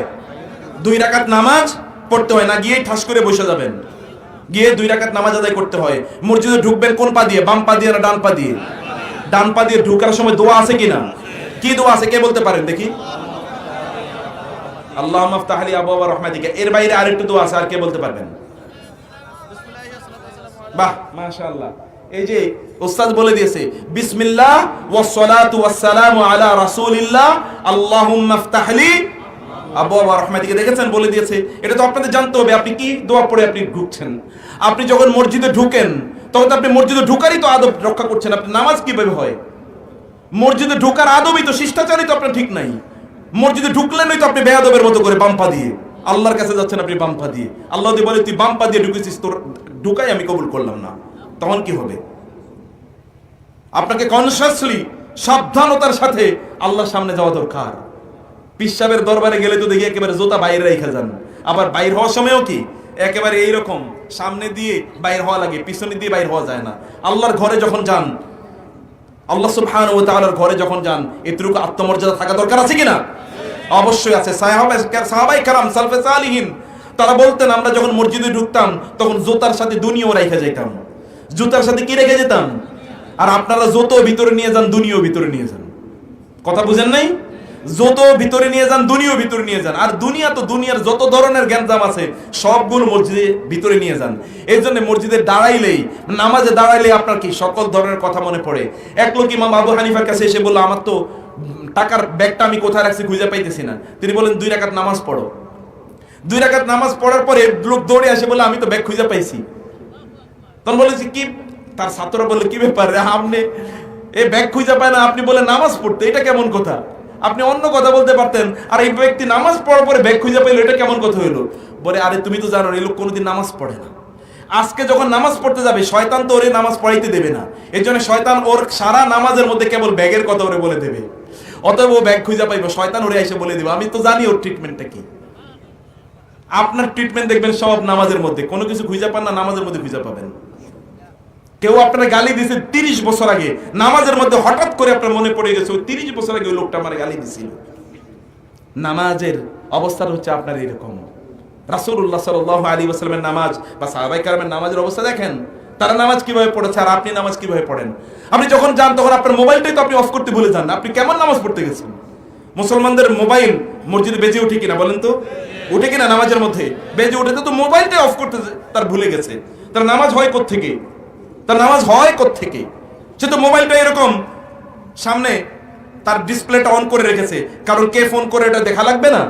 S1: 2 রাকাত নামাজ পড়তে হয়, না গিয়েই ঠাস করে বসে যাবেন। গিয়ে 2 রাকাত নামাজ আদায় করতে হয়। মসজিদে ঢুকবেন কোন পা দিয়ে? বাম পা দিয়ে না ডান পা দিয়ে? ডান পা দিয়ে ঢোকার সময় দোয়া আছে কিনা? কি দোয়া আছে কে বলতে পারেন দেখি? আল্লাহুম্মা আফতাহ লি আবওয়াবা রাহমাতিকা। এর বাইরে আরেকটু দোয়া আছে, আর কে বলতে পারবেন? বাহ, মাশাআল্লাহ। এই যে উস্তাদ বলে দিয়েছে, বিসমিল্লাহ ওয়াস সালাতু ওয়াস সালামু আলা রাসূলিল্লাহ আল্লাহুম্মা আফতাহ লি আবওয়াবা রাহমাতিকা। দেখেছেন, বলে দিয়েছে। এটা তো আপনাদের জানতে হবে আপনি কি দোয়া পড়ে আপনি ঢুকছেন। আপনি যখন মসজিদে ঢুকেন তখন আপনি মসজিদে ঢুকারই তো আদব রক্ষা করছেন। আপনি নামাজ কিভাবে হয়? মসজিদে ঢোকার আদবই তো, শিষ্টাচারই তো আপনার ঠিক নাই। মসজিদে ঢুকলেনই তো আপনি বেয়াদবের মতো করে বাম পা দিয়ে আল্লাহর কাছে যাচ্ছেন, আপনি বাম পা দিয়ে। আল্লাহ যদি বলে তুই বাম পা দিয়ে ঢুকেছিস, তোর ঢুকাই আমি কবুল করলাম না, তখন কি হবে? আপনাকে কনসিয়াসলি সাবধানতার সাথে আল্লাহর সামনে যাওয়া দরকার। পিসাবের দরবারে গেলে তো দেখি একেবারে জোতা বাইরে রেখে যান, আবার বাইর হওয়ার সময়ও কি একেবারে এইরকম সামনে দিয়ে বাইর হওয়া লাগে, পিছনে দিয়ে বাইর হওয়া যায় না। আল্লাহর ঘরে যখন যান, আল্লাহ সুবহানাহু ওয়া তাআলার ঘরে যখন যান, এতটুকু আত্মমর্যাদা থাকা দরকার আছে কিনা? অবশ্যই আছে। সাহাবায়ে কেরাম সালফে সালিহিন তারা বলতেন, আমরা যখন মসজিদে ঢুকতাম তখন জুতার সাথে দুনিয়াও রেখে যেতাম। জুতার সাথে কি রেখে যেতাম? আর আপনারা জুতো ভিতরে নিয়ে যান, দুনিয়াও ভিতরে নিয়ে যান। কথা বুঝেন নাই? যত ভিতরে নিয়ে যান, দুনিয়াও ভিতরে নিয়ে যান। আর দুনিয়া তো দুনিয়ার যত ধরনের গ্যাঞ্জাম আছে সবগুলো মসজিদে ভিতরে নিয়ে যান। এই জন্য মসজিদে দাঁড়াইলেই, নামাজে দাঁড়াইলেই আপনার কি সকল ধরনের কথা মনে পড়ে। এক লোক ইমাম আবু হানিফার কাছে এসে বলল, আমার তো টাকার ব্যাগটা আমি কোথায় রাখছি খুঁজে পাইতেছি না। তিনি বলেন 2 রাকাত নামাজ পড়ো। 2 রাকাত নামাজ পড়ার পরে লোক দৌড়ে আসে বলে, আমি তো ব্যাগ খুঁজে পাইছি। তখন বলেছি কি? তার ছাত্ররা বললো, কি ব্যাপার আপনি এই ব্যাগ খুঁজে পায় না, আপনি বলে নামাজ পড়তে, এটা কেমন কথা? আপনি অন্য কথা বলতে পারতেন, আর এই ব্যক্তি নামাজ পড়ার পরে ব্যাগ খুঁজে পাইলো, এটা কেমন কথা হইলো? বলে, আরে তুমি তো জানো এই লোক কোনোদিন নামাজ পড়ে না। আজকে যখন নামাজ পড়তে যাবে, শয়তান তো ওরে নামাজ পড়াইতে দেবে না। এই জন্য শয়তান ওর সারা নামাজের মধ্যে কেবল ব্যাগের কথা ওরে বলে দেবে। অতএব ও ব্যাগ খুঁজে পাইবে, শয়তান ওরে এসে বলে দেবে। আমি তো জানি ওর ট্রিটমেন্টটা কি। আপনার ট্রিটমেন্ট দেখবেন সব নামাজের মধ্যে। কোনো কিছু খুঁজে পান না, নামাজের মধ্যে খুঁজে পাবেন। কেউ আপনারা গালি দিয়েছে 30 বছর আগে, নামাজের মধ্যে হঠাৎ করে আপনার মনে পড়ে গেছে ওই 30 বছর আগে ওই লোকটা আমার গালি দিছিল। নামাজের অবস্থাটা হচ্ছে আপনার এরকম। রাসূলুল্লাহ সাল্লাল্লাহু আলাইহি ওয়াসাল্লামের নামাজ বা সাহাবায়ে কেরামের নামাজের অবস্থা দেখেন, তারা নামাজ কিভাবে পড়েছে আর আপনি নামাজ কিভাবে পড়েন। আপনি যখন যান তখন আপনার মোবাইলটাই তো আপনি অফ করতে ভুলে যান। আপনি কেমন নামাজ পড়তে গেছেন? মুসলমানদের মোবাইল মসজিদে বেজে উঠে কিনা বলেন তো? উঠে কিনা? নামাজের মধ্যে বেজে উঠেছে, তো মোবাইলটাই অফ করতে তার ভুলে গেছে। তার নামাজ হয় কোত্থেকে? তার নামাজ হয় কোত্থেকে? সে তো মোবাইলটা এরকম সামনে তার ডিসপ্লেটা অন করে রেখেছে, কারণ কে ফোন করে এটা দেখা লাগবে না,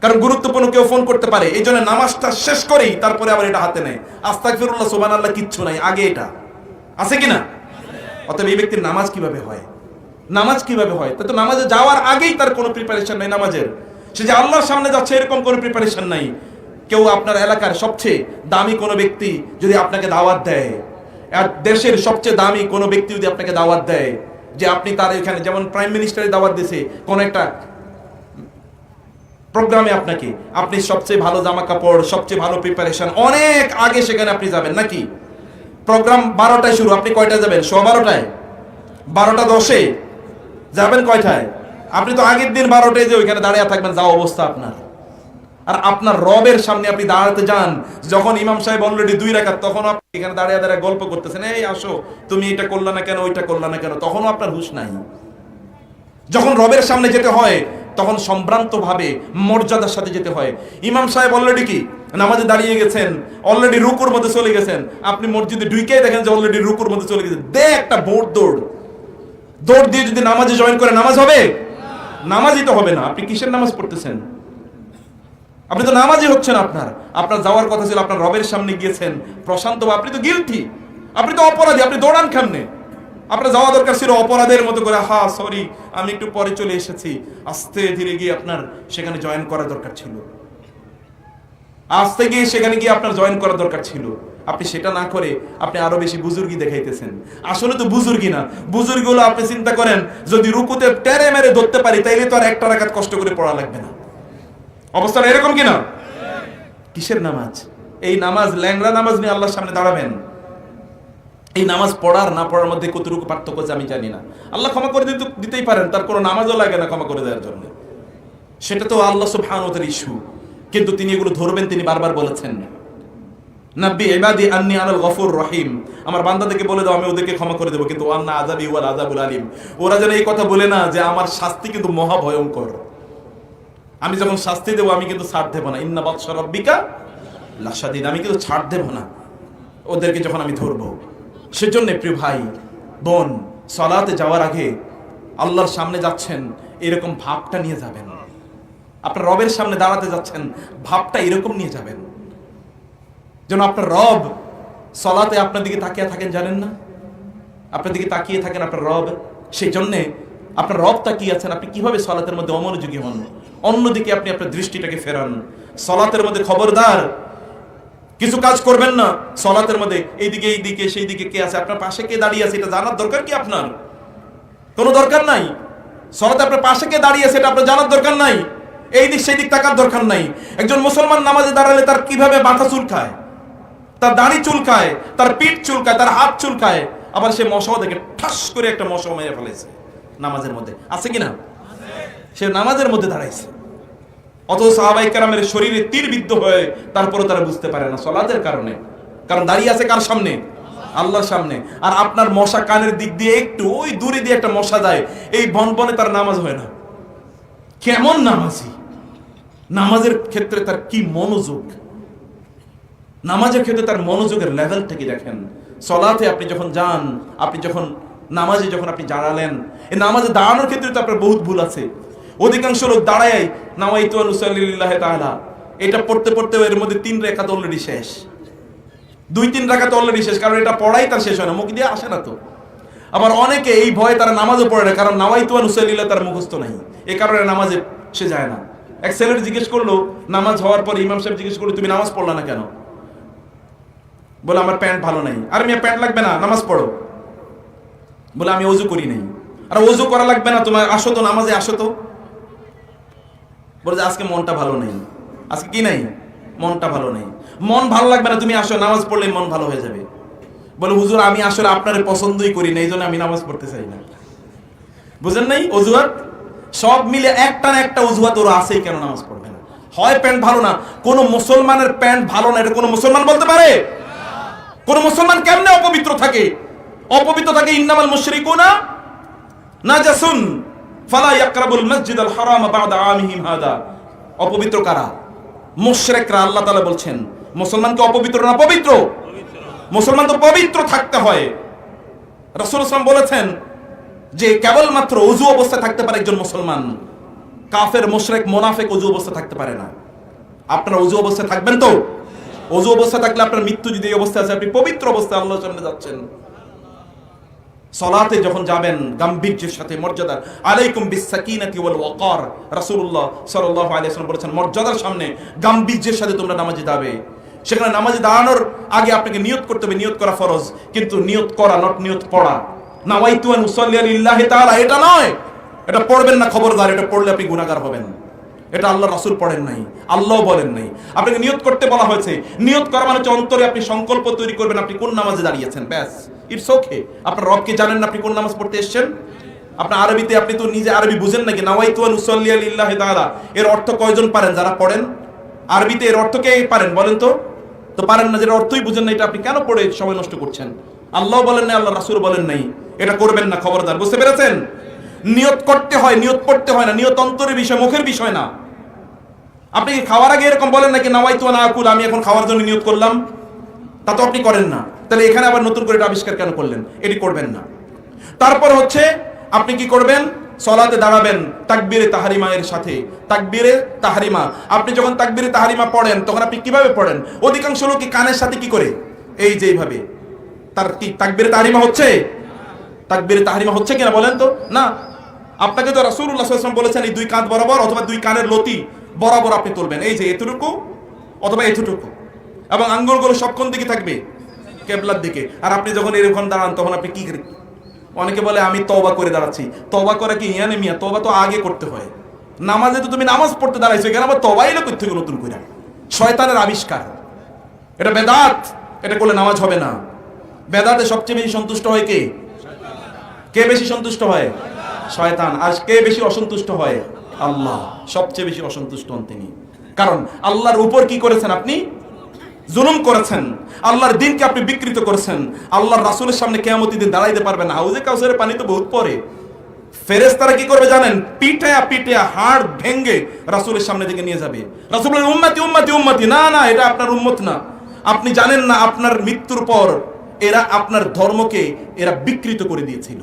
S1: কারণ গুরুত্বপূর্ণ কেউ ফোন করতে পারে। এই জন্য নামাজটা শেষ করেই তারপরে আবার এটা হাতে নেয়। আস্তাগফিরুল্লাহ, সুবহানাল্লাহ কিচ্ছু নাই, আগে এটা আছে কিনা? অতএব এই ব্যক্তির নামাজ কিভাবে হয়? নামাজ কিভাবে হয়? তা তো নামাজে যাওয়ার আগেই তার কোনো প্রিপারেশন নাই নামাজের। সে যে আল্লাহর সামনে যাচ্ছে এরকম কোনো প্রিপারেশন নাই। কেউ আপনার এলাকার সবচেয়ে দামি কোনো ব্যক্তি যদি আপনাকে দাওয়াত দেয়, আর দেশের সবচেয়ে দামি কোনো ব্যক্তি যদি আপনাকে দাওয়াত দেয়, যে আপনি তার এখানে, যেমন প্রাইম মিনিস্টারের দাওয়াত দিয়েছে কোন একটা প্রোগ্রামে আপনাকে, আপনি সবচেয়ে ভালো জামা কাপড়, সবচেয়ে ভালো প্রিপারেশন, অনেক আগে সেখানে আপনি যাবেন নাকি? প্রোগ্রাম 12টায় শুরু, আপনি কয়টায় যাবেন? 12:15? 12:10 যাবেন কয়টায়? আপনি তো আগের দিন 12টায় যে ওইখানে দাঁড়িয়ে থাকবেন, যা অবস্থা আপনার। আর আপনার রবের সামনে আপনি দাঁড়াতে যান, যখন ইমাম সাহেব অলরেডি 2 রাকাত, তখন আপনি এখানে দাঁড়িয়ে দাঁড়িয়ে গল্প করতেছেন, এই আসো তুমি এটা করলা না কেন, ওইটা করলা না কেন, তখনও আপনার হুঁশ নাই। যখন রবের সামনে যেতে হয় তখন সম্ভ্রান্ত ভাবে মর্যাদার সাথে যেতে হয়। ইমাম সাহেব অলরেডি কি নামাজে দাঁড়িয়ে গেছেন, অলরেডি রুকুর মধ্যে চলে গেছেন, আপনি মসজিদে ঢুকেই দেখেন যে অলরেডি রুকুর মধ্যে চলে গেছেন, দে একটা দৌড় দিয়ে যদি নামাজে জয়েন করে নামাজ হবে? নামাজই তো হবে না, আপনি কিসের নামাজ পড়তেছেন? আপনি তো নামাজই হচ্ছেন। আপনার যাওয়ার কথা ছিল, আপনার রবের সামনে গিয়েছেন প্রশান্ত, আপনি তো গিলটি, আপনি তো অপরাধী, আপনি দৌড়ান কেমনে? আপনার যাওয়া দরকার ছিল অপরাধের মতো করে, সরি আমি একটু পরে চলে এসেছি, আস্তে ধীরে গিয়ে আপনার সেখানে জয়েন করা দরকার ছিল, আস্তে গিয়ে সেখানে গিয়ে আপনার জয়েন করা দরকার ছিল। আপনি সেটা না করে আপনি আরো বেশি বুজুর্গি দেখাইতেছেন। আসলে তো বুজুর্গি না, বুজুর্গি হলো আপনি চিন্তা করেন যদি রুকুতে টেরে মেরে ধরতে পারি তাইলে তো আর একটা রাকাত কষ্ট করে পড়া লাগবে না। অবস্থাটা এরকম কিনা? কিসের নামাজ? এই নামাজ ল্যাংড়া নামাজ নিয়ে আল্লাহর সামনে দাঁড়াবেন। এই নামাজ পড়ার না পড়ার মধ্যে কতটুকু পার্থক্য আছে আমি জানি না। আল্লাহ ক্ষমা করে দিতেই পারেন, তার কোনো নামাজও লাগে না ক্ষমা করে দেওয়ার জন্য, সেটা তো আল্লাহ সুবহানাহু ওয়া তাআলার ইস্যু। কিন্তু তিনি এগুলো ধরবেন, তিনি বারবার বলেছেন নাব্বি ইবাদি আন্নী আনাল গফুর রহিম, আমার বান্দাদেরকে বলে দাও আমি ওদেরকে ক্ষমা করে দেবো, কিন্তু আন্না আযাবি ওয়াল আযাবুল আলিম, ওরা যেন এই কথা বলে না যে আমার শাস্তি কিন্তু মহা ভয়ঙ্কর, আমি যখন শাস্তি দেবো আমি কিন্তু ছাড় দেবো না, ইন্না বাতশা রাব্বিকা লাশাদীদ, আমি কিন্তু ছাড় দেবো না ওদেরকে যখন আমি ধরবো। সেজন্য প্রিয় ভাই বোন, সালাতে যাওয়ার আগে আল্লাহর সামনে যাচ্ছেন এরকম ভাবটা নিয়ে যাবেন। আপনার রবের সামনে দাঁড়াতে যাচ্ছেন ভাবটা এরকম নিয়ে যাবেন যেন আপনার রব সালাতে আপনার দিকে তাকিয়ে থাকেন, জানেন না আপনার দিকে তাকিয়ে থাকেন আপনার রব। সেই জন্যে আপনার রব তাকিয়ে আছেন, আপনি কিভাবে সালাতের মধ্যে অমনোযোগী হন, অন্যদিকে আপনি আপনার দৃষ্টিটাকে ফেরান। সালাতের মধ্যে খবরদার কিছু কাজ করবেন না। সালাতের মধ্যে এইদিকে সেই দিকে কে আছে, আপনার পাশে কে দাঁড়িয়ে আছে এটা জানার দরকার কি? আপনার কোনো দরকার নাই। সালাতে আপনার পাশে কে দাঁড়িয়ে আছে এটা আপনার জানার দরকার নাই, এই দিক সেই দিক তাকার দরকার নাই। একজন মুসলমান নামাজে দাঁড়ালে তার কিভাবে মাথা চুলকায়, তার দাড়ি চুলকায়, তার পিঠ চুলকায়, তার হাত চুলকায়, আবার সে মশাও দেখে ঠাস করে একটা মশা মেরে ফেলেছে নামাজের মধ্যে, আছে কিনা? সে নামাজের মধ্যে দাঁড়াইছে, অথচ সাহাবায়ে কেরামের শরীরে তীর বিদ্ধ হয়ে তারপরে তারা বুঝতে পারে না সালাতের কারণে, কারণ দাঁড়িয়ে আছে কার সামনে? আল্লাহর সামনে। আর আপনার মশা কানের দিক দিয়ে একটু ওই দূরে দিয়ে একটা মশা যায়, এই বনবনে তার নামাজ হয় না। কেমন নামাজি, নামাজের ক্ষেত্রে তার কি মনোযোগ, নামাজের ক্ষেত্রে তার মনোযোগের লেভেল থেকে দেখেন। সালাতে আপনি যখন যান, আপনি যখন নামাজে যখন আপনি দাঁড়ালেন, এই নামাজে দাঁড়ানোর ক্ষেত্রে তো আপনার বহুত ভুল আছে। অধিকাংশ লোক দাঁড়ায় নাওয়াইতু আন উসাল্লি লিল্লাহি তাআলা, এটা পড়তে পড়তে এর মধ্যে 3 রাকাত অলরেডি শেষ, 2-3 রাকাত অলরেডি শেষ, কারণ এটা পড়াই তার শেষ হয় না, মুখ দিয়ে আসে না তো। আবার অনেকে এই ভয়ে তারা নামাজও পড়ে না, কারণ নাওয়াইতু আন উসাল্লি লিল্লাহি তার মুখস্থ নাই, এই কারণে নামাজে সে যায় না। এক ছেলের জিজ্ঞেস করলো, নামাজ হওয়ার পর ইমাম সাহেব জিজ্ঞেস করলো তুমি নামাজ পড়লা না কেন? বলে আমার প্যান্ট ভালো নাই। আর মিয়া প্যান্ট লাগবে না, নামাজ পড়ো। বলে আমি ওযু করি নাই। আর ওযু করা লাগবে না, তোমার আসো তো নামাজে, আসো তো। বলে যে আজকে মনটা ভালো নেই। আজকে কি নাই? মনটা ভালো নেই। মন ভালো লাগবে না, তুমি আসো, নামাজ পড়লেই মন ভালো হয়ে যাবে। বলে হুজুর আমি আসলে আপনারে পছন্দই করি না, এই জন্য আমি নামাজ পড়তে চাই না। বুঝেন নাই অজুহাত? সব মিলে একটা না একটা অজুহাত ওরা আছেই কেন নামাজ পড়বে না। হয় প্যান্ট ভালো না, কোন মুসলমানের প্যান্ট ভালো না এটা কোন মুসলমান বলতে পারে? কোন মুসলমান কেমনে অপবিত্র থাকে? অপবিত্র থাকে ইন্নামাল মুশরিকুনা নাজাসুন ফালা ইয়াকরাবুল মসজিদাল হারাম বা'দা আমিহিম হাদা। অপবিত্র কারা? মুশরিকরা। আল্লাহ তাআলা বলছেন মুসলমান কি অপবিত্র না পবিত্র? মুসলমান তো পবিত্র থাকতে হয়। রাসূল সাল্লাল্লাহু আলাইহি ওয়াসাল্লাম বলেছেন যে কেবলমাত্র ওযু অবস্থায় থাকতে পারে একজন মুসলমান, কাফের, মুশরিক, মুনাফিক ওযু অবস্থায় থাকতে পারে না। আপনারা ওযু অবস্থায় থাকবেন তো? ওযু অবস্থায় থাকলে আপনার মৃত্যু যদি এই অবস্থায় আছে, আপনি পবিত্র অবস্থায় আল্লাহর সামনে যাচ্ছেন। সালাতে যখন যাবেন গাম্ভীর্যের সাথে, মর্যাদা, আলাইকুম বিসসাকিনাতি ওয়াল ওয়াকার, রাসূলুল্লাহ সাল্লাল্লাহু আলাইহি ওয়াসাল্লাম বলেছেন মর্যাদার সামনে গাম্ভীর্যের সাথে তোমরা নামাজে যাবে। সেখানে নামাজে দাঁড়ানোর আগে আপনাকে নিয়ত করতে হবে, নিয়ত করা ফরজ, কিন্তু নিয়ত করা নট নিয়ত পড়া। নাওয়াইতু আন উসাল্লি লিল্লাহি তাআলা এটা নয়, এটা পড়বেন না খবরদার, এটা পড়লে আপনি গুনাহগার হবেন। এটা আল্লাহ রাসূল পড়েন নাই, আল্লাহ বলেন নাই। আপনাকে নিয়ত করতে বলা হয়েছে। নিয়ত করা মানে হচ্ছে অন্তরে আপনি সংকল্প তৈরি করবেন আপনি কোন নামাজে দাঁড়িয়েছেন, ব্যাস, ইটস ওকে। আপনার রবকে জানেন না আপনি কোন নামাজ পড়তে এসেছেন? আপনার আরবিতে আপনি তো নিজে আরবি বুঝেন নাকি? নাওয়াইতু আন উসাল্লি লিল্লাহি তাআলা এর অর্থ কয়জন পারেন যারা পড়েন? আরবিতে এর অর্থ কে পারেন বলেন তো? তো পারেন না, যেটা অর্থই বুঝেন না, এটা আপনি কেন পড়ে সময় নষ্ট করছেন? আল্লাহ বলেন নাই, আল্লাহ রাসূল বলেন নাই, এটা করবেন না খবরদার। বুঝতে পেরেছেন? নিয়ত করতে হয়, নিয়ত পড়তে হয় না। নিয়ত অন্তরের বিষয়, মুখের বিষয় না। আপনি কি খাওয়ার আগে এরকম বলেন নাকি নাওয়াইতু আন আকুল, আমি এখন খাওয়ার জন্য নিয়ত করলাম? তা তো আপনি করেন না। তাহলে এখানে আবার নতুন করে এটা আবিষ্কার কেন করলেন? এটি করবেন না। তারপর হচ্ছে আপনি কি করবেন? সলাতে দাঁড়াবেন তাকবীরে তাহরিমা এর সাথে। তাকবীরে তাহরিমা, আপনি যখন তাকবীরে তাহরিমা পড়েন তখন আপনি কিভাবে পড়েন? অধিকাংশ লোক কি কানের সাথে কি করে, এই যে এইভাবে। তার কি তাকবীরে তাহরিমা হচ্ছে? তাকবীরে তাহরিমা হচ্ছে কিনা বলেন তো? না। আপনাকে তো রাসূলুল্লাহ সাল্লাল্লাহু আলাইহি ওয়াসাল্লাম বলেছেন এই দুই কাঁধ বরাবর অথবা দুই কানের লতি বরাবর আপনি তুলবেন, এই যে এতটুকু অথবা এতটুকু, এবং আঙ্গুলগুলো সব কোন দিকে থাকবে? কিবলার দিকে। আর আপনি যখন এরকম দাঁড়ান তখন আপনি কি করেন? অনেকে বলে আমি তওবা করে দাঁড়াচ্ছি। তওবা করে কি ইয়ানে মিয়া? তওবা তো আগে করতে হয়। নামাজে তো তুমি নামাজ পড়তে দাঁড়াইছো, এখানে আবার তওবাই না করতে নতুন করে। শয়তানের আবিষ্কার, এটা বেদাত। এটা করলে নামাজ হবে না। বেদাতে সবচেয়ে বেশি সন্তুষ্ট হয় কে? কে বেশি সন্তুষ্ট হয়? শয়তান। আর কে বেশি অসন্তুষ্ট হয়? আল্লাহ। সবচেয়ে বেশি অসন্তুষ্ট হন তিনি। কারণ আল্লাহর উপর কি করেছেন আপনি? জুলুম করেছেন। আল্লাহর দিনকে আপনি বিকৃত করেছেন। আল্লাহর রাসূলের সামনে কিয়ামতের দিন দাঁড়াইতে পারবেন না। হাউজে কাউসারের পানি তো বহুত পরে। ফেরেশতারা কি করবে জানেন? পিটায়া পিটায়া হাড় ভেঙে রাসূলের সামনে থেকে নিয়ে যাবে। রাসূল বলেন উম্মতি উম্মতি উম্মতি। না না, এটা আপনার উম্মত না। আপনি জানেন না আপনার মৃত্যুর পর এরা আপনার ধর্মকে এরা বিকৃত করে দিয়েছিল।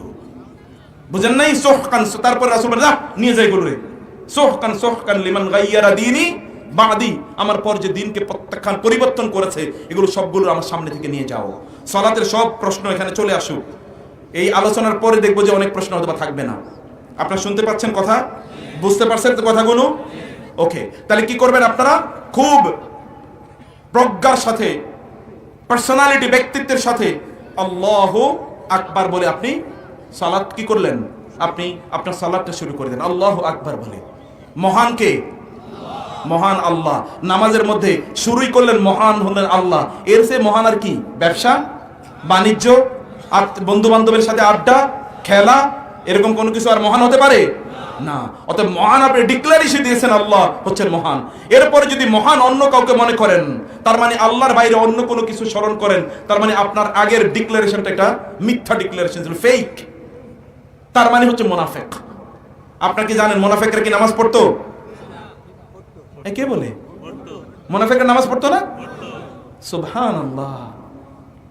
S1: বুঝেন নাই? সোহকান। তারপর রাসূল বলেন নিয়ে যাই গুলো রে। সোহকান সোহকান লিমান গায়্যারা দীনি বাদি। আমার পর যে দিনকে প্রত্যাখ্যান পরিবর্তন করেছে এগুলো সবগুলো আমার সামনে থেকে নিয়ে যাও। সালাতের সব প্রশ্ন এখানে চলে আসুক। এই আলোচনার পরে দেখবো যে অনেক প্রশ্ন হয়তো থাকবে না। আপনারা শুনতে পাচ্ছেন কথা? বুঝতে পারছেন তো কথাগুলো? ওকে, তাহলে কি করবেন আপনারা? খুব প্রজ্ঞার সাথে, পার্সোনালিটি, ব্যক্তিত্বের সাথে আল্লাহু আকবার বলে আপনি সালাত কি করলেন? আপনি আপনার সালাতটা শুরু করে দেন আল্লাহু আকবার বলে। মহান কে? মহান আল্লাহ। নামাজের মধ্যে শুরুই করলেন মহান হলেন আল্লাহ। এর চেয়ে মহান আর কি? ব্যবসা বাণিজ্য, বন্ধু বান্ধবের সাথে আড্ডা, খেলা, এরকম কোনো কিছু আর মহান হতে পারে না। অতএব মহান আপনি ডিক্লারেশন দিয়েছেন আল্লাহ হচ্ছেন মহান। এরপরে যদি মহান অন্য কাউকে মনে করেন, তার মানে আল্লাহর বাইরে অন্য কোনো কিছু স্মরণ করেন, তার মানে আপনার আগের ডিক্লারেশনটা একটা মিথ্যা ডিক্লারেশন ছিল, ফেক। তার মানে হচ্ছে মুনাফিক। আপনারা কি জানেন মুনাফিকরা কি নামাজ পড়তো? কে বলে মুনাফিকরা নামাজ পড়তো না? সুবহানাল্লাহ।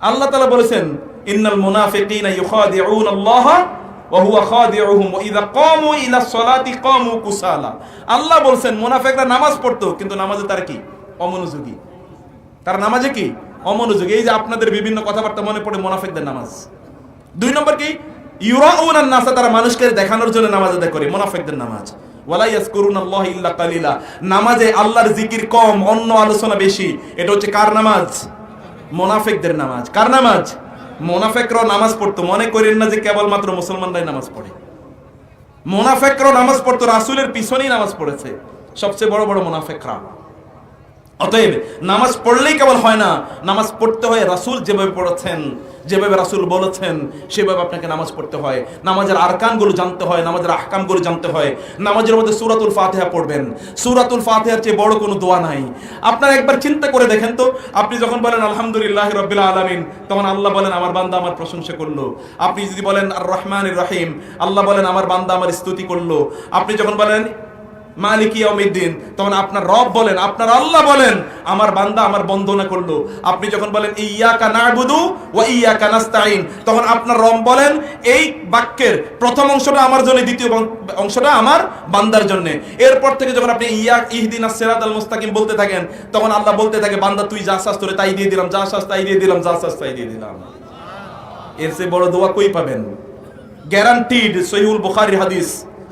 S1: আল্লাহ তাআলা বলেছেন ইন্নাল মুনাফিকিনা ইউখাদিউনা আল্লাহ ওয়া হুয়া খাদিউহুম ওয়া ইযা ক্বামু ইলাস সালাতি ক্বামু কুসালা। আল্লাহ বলেন মুনাফিকরা নামাজ পড়তো কিন্তু নামাজে তারা কি? অমনোযোগী। তারা নামাজে কি? অমনোযোগী। এই যে আপনাদের বিভিন্ন কথাবার্তা মনে পড়ে মুনাফিকদের নামাজ। দুই নম্বর কি? ইউরাউনান নাস, তারা মানুষকে দেখানোর জন্য নামাজ আদায় করে, মুনাফিকদের নামাজ। ওয়ালা ইয়াজকুরুনাল্লাহ ইল্লা কালিলা, নামাজে আল্লাহর জিকির কম, অন্য আলোচনা বেশি। এটা হচ্ছে কার নামাজ? মুনাফিকদের নামাজ। কার নামাজ? মুনাফিকরাও নামাজ পড়তো। মনে করেন না যে কেবলমাত্র মুসলমানরাই নামাজ পড়ে। মুনাফিকরাও নামাজ পড়তো, রাসূলের পিছনেই নামাজ পড়েছে সবচেয়ে বড় বড় মুনাফিকরা। অতএব নামাজ পড়লেই কেবল হয় না, নামাজ পড়তে হয় রাসূল যেভাবে পড়েছেন, যেভাবে রাসূল বলেছেন সেভাবে আপনাকে নামাজ পড়তে হয়। নামাজের আরকানগুলো জানতে হয়, নামাজের আহকামগুলো জানতে হয়। নামাজের মধ্যে সূরাতুল ফাতিহা পড়বেন। সূরাতুল ফাতিহার চেয়ে বড় কোনো দোয়া নাই। আপনারা একবার চিন্তা করে দেখেন তো, আপনি যখন বলেন আলহামদুলিল্লাহি রাব্বিল আলামিন, তখন আল্লাহ বলেন আমার বান্দা আমার প্রশংসা করলো। আপনি যদি বলেন আর রহমানির রহিম, আল্লাহ বলেন আমার বান্দা আমার স্তুতি করলো। আপনি যখন বলেন মালিক ইয়াউমিদ্দিন, তখন আপনার রব বলেন, আপনার আল্লাহ বলেন আমার বান্দা আমার বন্দনা করলো। আপনি যখন বলেন ইয়্যাকা না'বুদু ওয়া ইয়্যাকা নাস্তাঈন, তখন আপনার রব বলেন এই বাক্যের প্রথম অংশটা আমার জন্য, দ্বিতীয় অংশটা আমার বান্দার জন্য। এরপর থেকে যখন আপনি ইহদিনাস সিরাতাল মুস্তাকিম বলতে থাকেন, তখন আল্লাহ বলতে থাকে বান্দা তুই যা চাস তোরে তাই দিয়ে দিলাম, যা চাস তাই দিয়ে দিলাম, যা চাস তাই দিয়ে দিলাম। এর চেয়ে বড় দোয়া কই পাবেন? গ্যারান্টিড। সহিহুল বুখারীর হাদিস,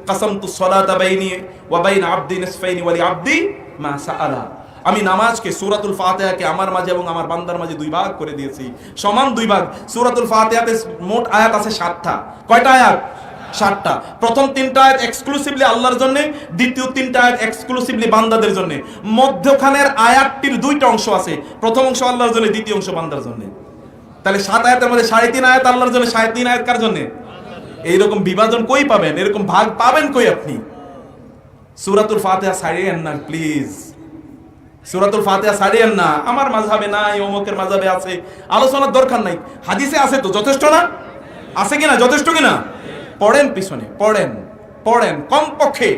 S1: কাসামতু সলাতা বাইনি ওয়া বাইনা আবদি নিসফাইনি ওয়া লিআবদি মা সাআলা। আমি নামাজকে, সূরাতুল ফাতিহাকে আমার মাঝে এবং আমার বান্দার মাঝে দুই ভাগ করে দিয়েছি, সমান দুই ভাগ। সূরাতুল ফাতিহাতে মোট আয়াত আছে 7টা। কয়টা আয়াত? 7টা। প্রথম 3টা আয়াত এক্সক্লুসিভলি আল্লাহর জন্য, দ্বিতীয় 3টা আয়াত এক্সক্লুসিভলি বান্দাদের জন্য। মধ্যখানের আয়াতটির 2টা অংশ আছে, প্রথম অংশ আল্লাহর জন্য, দ্বিতীয় অংশ বান্দার জন্য। তাহলে 7 আয়াতের মধ্যে 3.5 আয়াত আল্লাহর জন্য, 3.5 আয়াত কার জন্য? এইরকম বিভাজন কই পাবেন? এরকম ভাগ পাবেন কই আপনি? সূরাতুল ফাতিহা ছাড়িয়েন না প্লিজ। সূরাতুল ফাতিহা ছাড়িয়েন না। আমার মাযহাবে নাই, অমুকের মাযহাবে আছে, আলোচনার দরকার নাই। হাদিসে আছে তো যথেষ্ট না? আছে কিনা? যথেষ্ট কিনা? পড়েন, পিছনে পড়েন, পড়েন। কমপক্ষে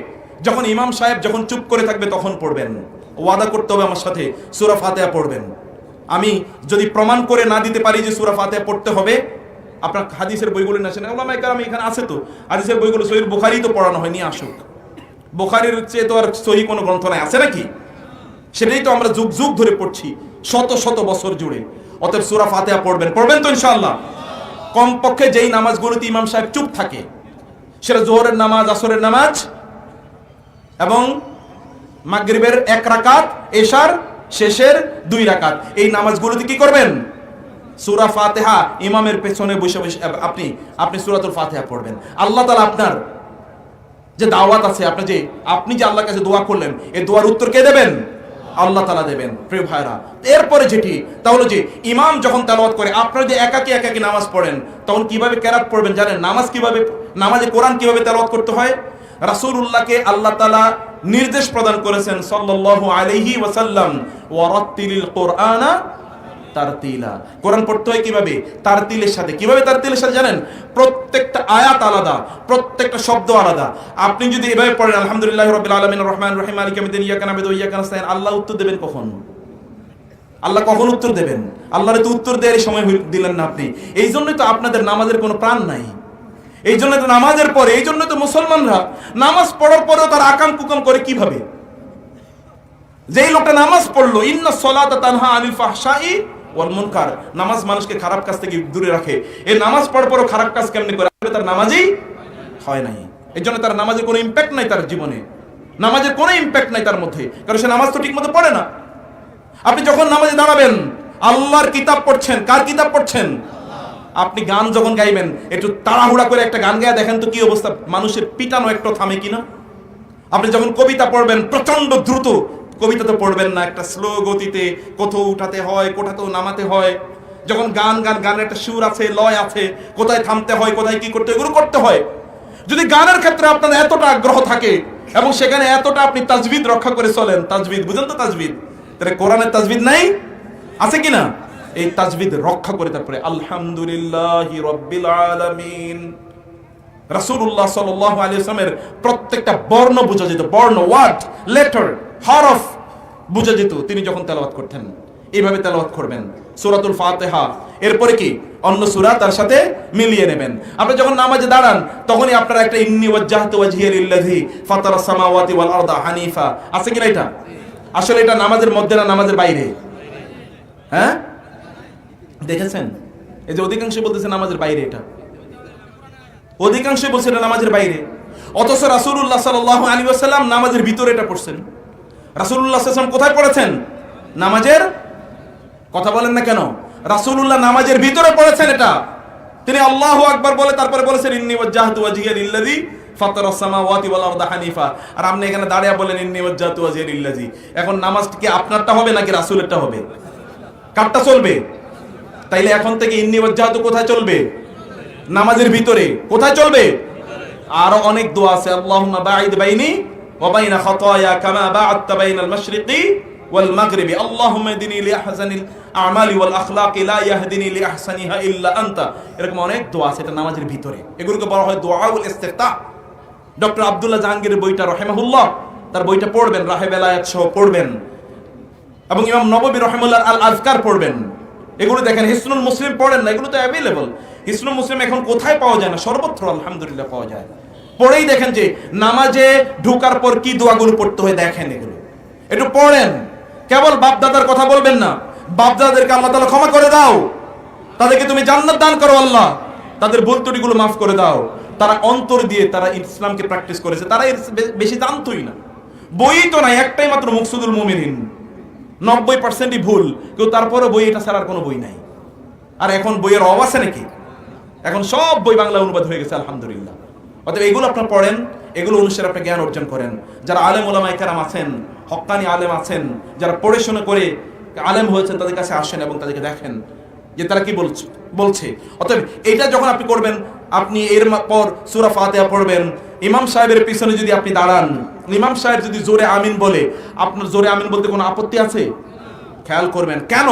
S1: যখন ইমাম সাহেব যখন চুপ করে থাকবে তখন পড়বেন। ওয়াদা করতে হবে আমার সাথে সূরা ফাতিহা পড়বেন। আমি যদি প্রমাণ করে না দিতে পারি যে সূরা ফাতিহা পড়তে হবে, আপনার হাদিসের বইগুলো না আসেন, ওলামায়ে কেরাম এখানে আছে তো, হাদিসের বইগুলো সহিহ বুখারী তো পড়ানো হয়নি, আসুক। বুখারীর চেয়ে তো আর সহিহ কোনো গ্রন্থ নাই, আছে নাকি? সেটাই তো আমরা যুগ যুগ ধরে পড়ছি, শত শত বছর জুড়ে। অতএব সূরা ফাতিহা পড়বেন তো ইনশাআল্লাহ। কমপক্ষে যেই নামাজগুলোতে ইমাম সাহেব চুপ থাকে, সেটা জোহরের নামাজ, আসরের নামাজ এবং মাগরিবের 1 রাকাত, এশার শেষের 2 রাকাত, এই নামাজগুলোতে কি করবেন? সূরা ফাতিহা ইমামের পেছনে বসে বসে আপনি সূরাতুল ফাতিহা পড়বেন। আল্লাহ তাআলা আপনার যে দাওয়াত আছে, আপনি যে আল্লাহর কাছে দোয়া করলেন, এই দোয়ার উত্তর কে দেবেন? আল্লাহ তাআলা দেবেন। প্রিয় ভাইরা, এরপরে যেটি তাহলে যে ইমাম যখন তেলাওয়াত করে, আপনারা যে একাকি নামাজ পড়েন, তখন কিভাবে কেরাত পড়বেন জানেন? নামাজে কোরআন কিভাবে তেলাওয়াত করতে হয়? রাসূলুল্লাহকে আল্লাহ তাআলা নির্দেশ প্রদান করেছেন সাল্লাল্লাহু আলাইহি ওয়াসাল্লাম, ওয়ারাত্তিলিল কুরআনা তারতিলা। কোরআন পড়তে হয় কিভাবে? তারতিলের সাথে। কিভাবে তারতিলের সাথে জানেন? প্রত্যেকটা আয়াত আলাদা, প্রত্যেকটা শব্দ আলাদা। আপনি যদি এভাবে পড়েন আলহামদুলিল্লাহি রাব্বিল আলামিন রহমানির রহিম মালিকি ইয়াউমিদ্দিন ইয়াকা না'বুদু ওয়া ইয়াকা নাস্তাইন, আল্লাহ উত্তর দেবেন কখন? আল্লাহ কখন উত্তর দেবেন? আল্লাহর তো উত্তর দেওয়ার সময় দিলেন না আপনি। এই জন্যই তো আপনাদের নামাজের কোনো প্রাণ নাই। এই জন্য তো নামাজের পরে, এই জন্য তো মুসলমানরা নামাজ পড়ার পরেও তার আকাম কুকাম করে কিভাবে? যেই লোকটা নামাজ পড়লো, ইন্নাস সালাতা তানহা আনিল ফাহশাই ওয়াল মুনকার, নামাজ মানুষকে খারাপ কাজ থেকে দূরে রাখে। এই নামাজ পড়ার পরও খারাপ কাজ কেমনে করে? তার নামাজই হয় নাই। এই জন্য তার নামাজের কোনো ইম্প্যাক্ট নাই, তার জীবনে নামাজের কোনো ইম্প্যাক্ট নাই তার মধ্যে, কারণ সে নামাজ তো ঠিক মতো পড়ে না। আপনি যখন নামাজে দাঁড়াবেন, আল্লাহর কিতাব পড়ছেন। কার কিতাব পড়ছেন? আপনি গান যখন গাইবেন, একটু তাড়াহুড়া করে একটা গান গায়ে দেখেন তো কি অবস্থা, মানুষের পিটানো একটু থামে কিনা। আপনি যখন কবিতা পড়বেন, প্রচন্ড দ্রুত কবিতা তো পড়বেন না, একটা স্লো গতিতে, কোথাও উঠাতে হয়, কোথাও নামাতে হয়। যখন গানের একটা সুর আছে, লয় আছে, কোথায় থামতে হয়, কোথায় কি করতে হয়, এগুলো করতে হয়। যদি গানের ক্ষেত্রে আপনার এতটা আগ্রহ থাকে এবং সেখানে এতটা আপনি তাজবিদ রক্ষা করে চলেন, তাজবিদ বুঝেন তো? তাজবিদ, তাহলে কোরআনের তাজবিদ নাই? আছে কিনা? এই তাজবিদ রক্ষা করে তারপরে আলহামদুলিল্লাহি রাব্বিল আলামিন। রাসূলুল্লাহ সাল্লাল্লাহু আলাইহি ওয়াসাল্লামের প্রত্যেকটা বর্ণ বোঝা যেত, বর্ণ, ওয়ার্ড, লেটার, হরফ বোঝা যেত তিনি যখন তেলাওয়াত করতেন। এইভাবে তেলাওয়াত করবেন সূরাতুল ফাতিহা। এরপরে কি অন্য সূরা তার সাথে মিলিয়ে নেবেন। আপনি যখন নামাজে দাঁড়ান, তখনই আপনারা একটা ইন্নী ওয়াজ্জাহতু ওয়াজহিয়া লিল্লাযী ফাতারাস সামাওয়াতি ওয়াল আরদা হানিফা, আছে কিনা এটা? আসলে এটা নামাজের মধ্যে না নামাজের বাইরে? হ্যাঁ, দেখেছেন? এই যে অধিকাংশ বলতেছে নামাজের বাইরে, এটা অধিকাংশ বলছে এটা নামাজের বাইরে। অথচ রাসূলুল্লাহ সাল্লাল্লাহু আলাইহি ওয়াসাল্লাম নামাজের ভিতরে এটা পড়ছেন। রাসূলুল্লাহ সাল্লাল্লাহু আলাইহি ওয়াসাল্লাম কোথায় পড়েছেন? নামাজের, কথা বলেন না কেন? রাসূলুল্লাহ নামাজের ভিতরে পড়েছেন এটা। তিনি আল্লাহু আকবার বলে তারপরে বলেছেন ইন্নী ওয়াজ্জাহতু ওয়াজহিয়া লিল্লাযী ফাতারাস সামাওয়াতি ওয়াল আরদা হানিফা। আর আপনি এখানে দাঁড়িয়ে বলেন ইন্নী ওয়াজ্জাহতু ওয়াজহিয়া লিল্লাযী। এখন নামাজটা কি আপনারটা হবে নাকি রাসূলেরটা হবে? কারটা চলবে? তাইলে এখন থেকে ইন্নী ওয়াজ্জাহতু কোথায় চলবে? নামাজের ভিতরে। কোথায় চলবে? আরো অনেক দোয়া আছে, আল্লাহুম্মা বাঈদ বাইনি ওয়া বাইনা খাতায়া কামা বা'আদতা বাইনাল মাশরিকি ওয়াল মাগরিবি, আল্লাহুম্মা ইহদিনি লিআহসানিল আমালি ওয়াল আখলাকি লা ইয়াহদিনি লিআহসানিহা ইল্লা আনতা। এরকম অনেক দোয়া আছে, এটা নামাজের ভিতরে। এগুলোকে বলা হয় দুআউল ইস্তিফতাহ। ডক্টর আব্দুল্লাহ জাহাঙ্গীরের বইটা রাহিমাহুল্লাহ, তার বইটা পড়বেন, রাহে বেলায়েত সহ পড়বেন, এবং ইমাম নববী রাহিমাহুল্লাহ আল আযকার পড়বেন। এগুলো দেখেন, হিসনুল মুসলিম পড়েন না, এগুলো তো অ্যাভেলেবল। হিসনুল মুসলিম এখন কোথায় পাওয়া যায় না, সর্বত্র আলহামদুলিল্লাহ পাওয়া যায়। পড়েই দেখেন যে নামাজে ঢোকার পর কি দোয়াগুলো পড়তে হয়, দেখেন এগুলো একটু পড়েন। কেবল বাপ দাদার কথা বলবেন না। বাপ দাদাদেরকে আল্লাহ তাআলা ক্ষমা করে দাও, তাদেরকে তুমি জান্নাত দান করো আল্লাহ, তাদের ভুল ত্রুটিগুলো মাফ করে দাও। তারা অন্তর দিয়ে তারা ইসলামকে প্র্যাকটিস করেছে, তারা এর বেশি জানতোই না। বই তো নাই, একটাই মাত্র মুকসুদুল মুমিনিন, 90%ই ভুল, কেউ তারপরে বই এটা ছাড়ার কোনো বই নাই। আর এখন বইয়ের অভাব আছে নাকি? এখন সব বই বাংলা অনুবাদ হয়ে গেছে আলহামদুলিল্লাহ। অতএব এগুলো আপনার পড়েন, এগুলো অনুসারে আপনি জ্ঞান অর্জন করেন। যারা আলেম ওলামায়ে কেরাম আছেন, হক্কানি আলেম আছেন, যারা পড়াশোনা করে আলেম হয়েছেন, তাদের কাছে আসেন এবং তাদেরকে দেখেন যে তারা কি বলছে। অতএব এটা যখন আপনি করবেন, আপনি এর পর সূরা ফাতিহা পড়বেন। ইমাম সাহেবের পিছনে যদি আপনি দাঁড়ান, ইমাম সাহেব যদি জোরে আমিন বলে, আপনার জোরে আমিন বলতে কোনো আপত্তি আছে? খেয়াল করবেন কেন?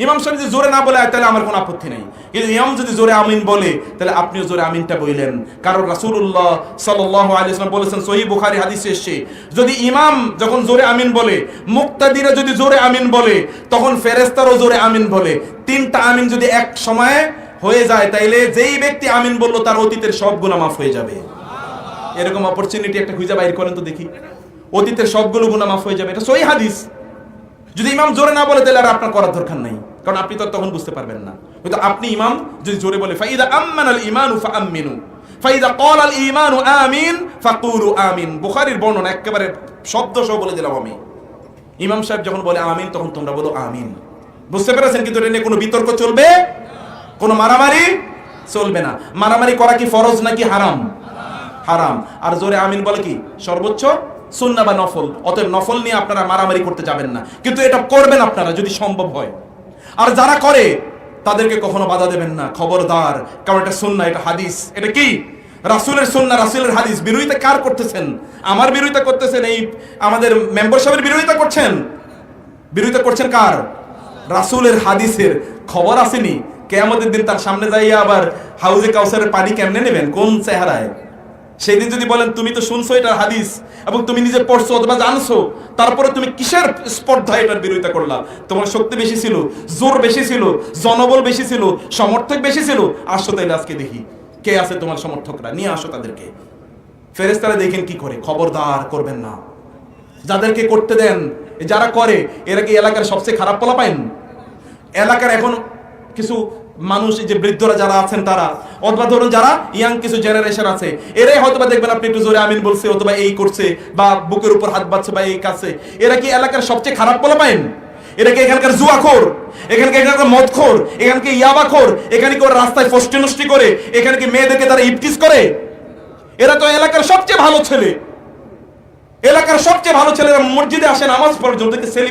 S1: ইমাম সাহেব যদি জোরে না বলে তাহলে আমার কোনো আপত্তি নেই, কিন্তু ইমাম যদি জোরে আমিন বলে তাহলে আপনিও জোরে আমিনটা বললেন। কারণ রাসূলুল্লাহ সাল্লাল্লাহু আলাইহি ওয়াসাল্লাম বলেছেন, সহিহ বুখারী হাদিসে এসেছে, যদি ইমাম যখন জোরে আমিন বলে, মুক্তাদিরা যদি জোরে আমিন বলে, তখন ফেরেশতারাও জোরে আমিন বলে। তিনটা আমিন যদি এক সময়ে হয়ে যায়, তাইলে যেই ব্যক্তি আমিন বললো তার অতীতের সব গুনাহ মাফ হয়ে যাবে। এরকম অপরচুনিটি একটা খুঁজে বাইর করেন তো দেখি, অতীতের সবগুলো গুনাহ মাফ হয়ে যাবে। এটা সহিহ হাদিস। যদি ইমাম জোরে না বলে তাহলে আর আপনার করার দরকার নাই, কারণ আপনি তো তখন বুঝতে পারবেন না। হয়তো আপনি ইমাম যদি জোরে বলে ফাইদা আম্মানাল ঈমানু ফাআমিনু ফাইদা ক্বালাল ঈমানু আমিন ফাকুলু আমিন, বুখারীর বর্ণনা একেবারে শব্দ সহ বলে দিলাম আমি। ইমাম সাহেব যখন বলে আমিন তখন তোমরা বলো আমিন। বুঝতে পেরেছেন? কিন্তু এটা নিয়ে কোনো বিতর্ক চলবে, কোনো মারামারি চলবে না। মারামারি করা কি ফরজ নাকি হারাম? হারাম। আর জোরে আমিন বলে কি সর্বোচ্চ সুন্নাহ বা নফল। অতএব নফল নিয়ে আপনারা মারামারি করতে যাবেন না, কিন্তু এটা করবেন আপনারা যদি সম্ভব হয়। আর যারা করে তাদেরকে কখনো বাধা দেবেন না, খবরদার। কারণ এটা সুন্নাহ, এটা হাদিস। এটা কি রাসূলের সুন্নাহ, রাসূলের হাদিস। বিরোধিতা কার করতেছেন? আমার বিরোধিতা করতেছেন, এই আমাদের মেম্বার সাহেবের বিরোধিতা করছেন। বিরোধিতা করছেন কার? রাসূলের হাদিসের। খবর আসেনি কিয়ামতের দিন তার সামনে যাইয়া আবার হাউজে কাউসারের পানি কেমনে নেবেন, কোন চেহারায়? সেই দিন যদি বলেন তুমি তো শুনছো এটার হাদিস এবং তুমি নিজে পড়ছো অথবা জানছো, তারপরে তুমি কিসের স্পর্ধা এটার বিরোধিতা করলা? তোমার শক্তি বেশি ছিল, জোর বেশি ছিল, জনবল বেশি ছিল, সমর্থক বেশি ছিল। আসো তাইলে আজকে দেখি কে আছে তোমার সমর্থকরা, নিয়ে আসো তাদেরকে। ফেরেশতারা দেখেন কি করে। খবরদার করবেন না। যাদেরকে করতে দেন, যারা করে এরা কি এলাকার সবচেয়ে খারাপ পোলা পাইন? এলাকার এখন কিছু মানুষ, যে বৃদ্ধরা যারা আছেন তারা, অথবা ধরুন যারা ইয়াং কিছু জেনারেশন আছে, এরাই হয়তোবা দেখবেন আপনি একটু জোরে আমিন বলছে অথবা এই করছে বা বুকের উপর হাত বাঁধছে বা এই কাছে। এরা কি এলাকার সবচেয়ে খারাপ পোলা পাইন? এরা কি এখানকার জুয়াখোর, এখানকার মদখোর, এখানকে ইয়াবাখোর, এখানে কি ওরা রাস্তায় ফষ্টি নষ্টি করে, এখানে কি মেয়েদেরকে তারা ইফতিজ করে? এরা তো এলাকার সবচেয়ে ভালো ছেলে। এলাকার সবচেয়ে ভালো ছেলেরা মসজিদে আসে নামাজ পড়ার জন্য।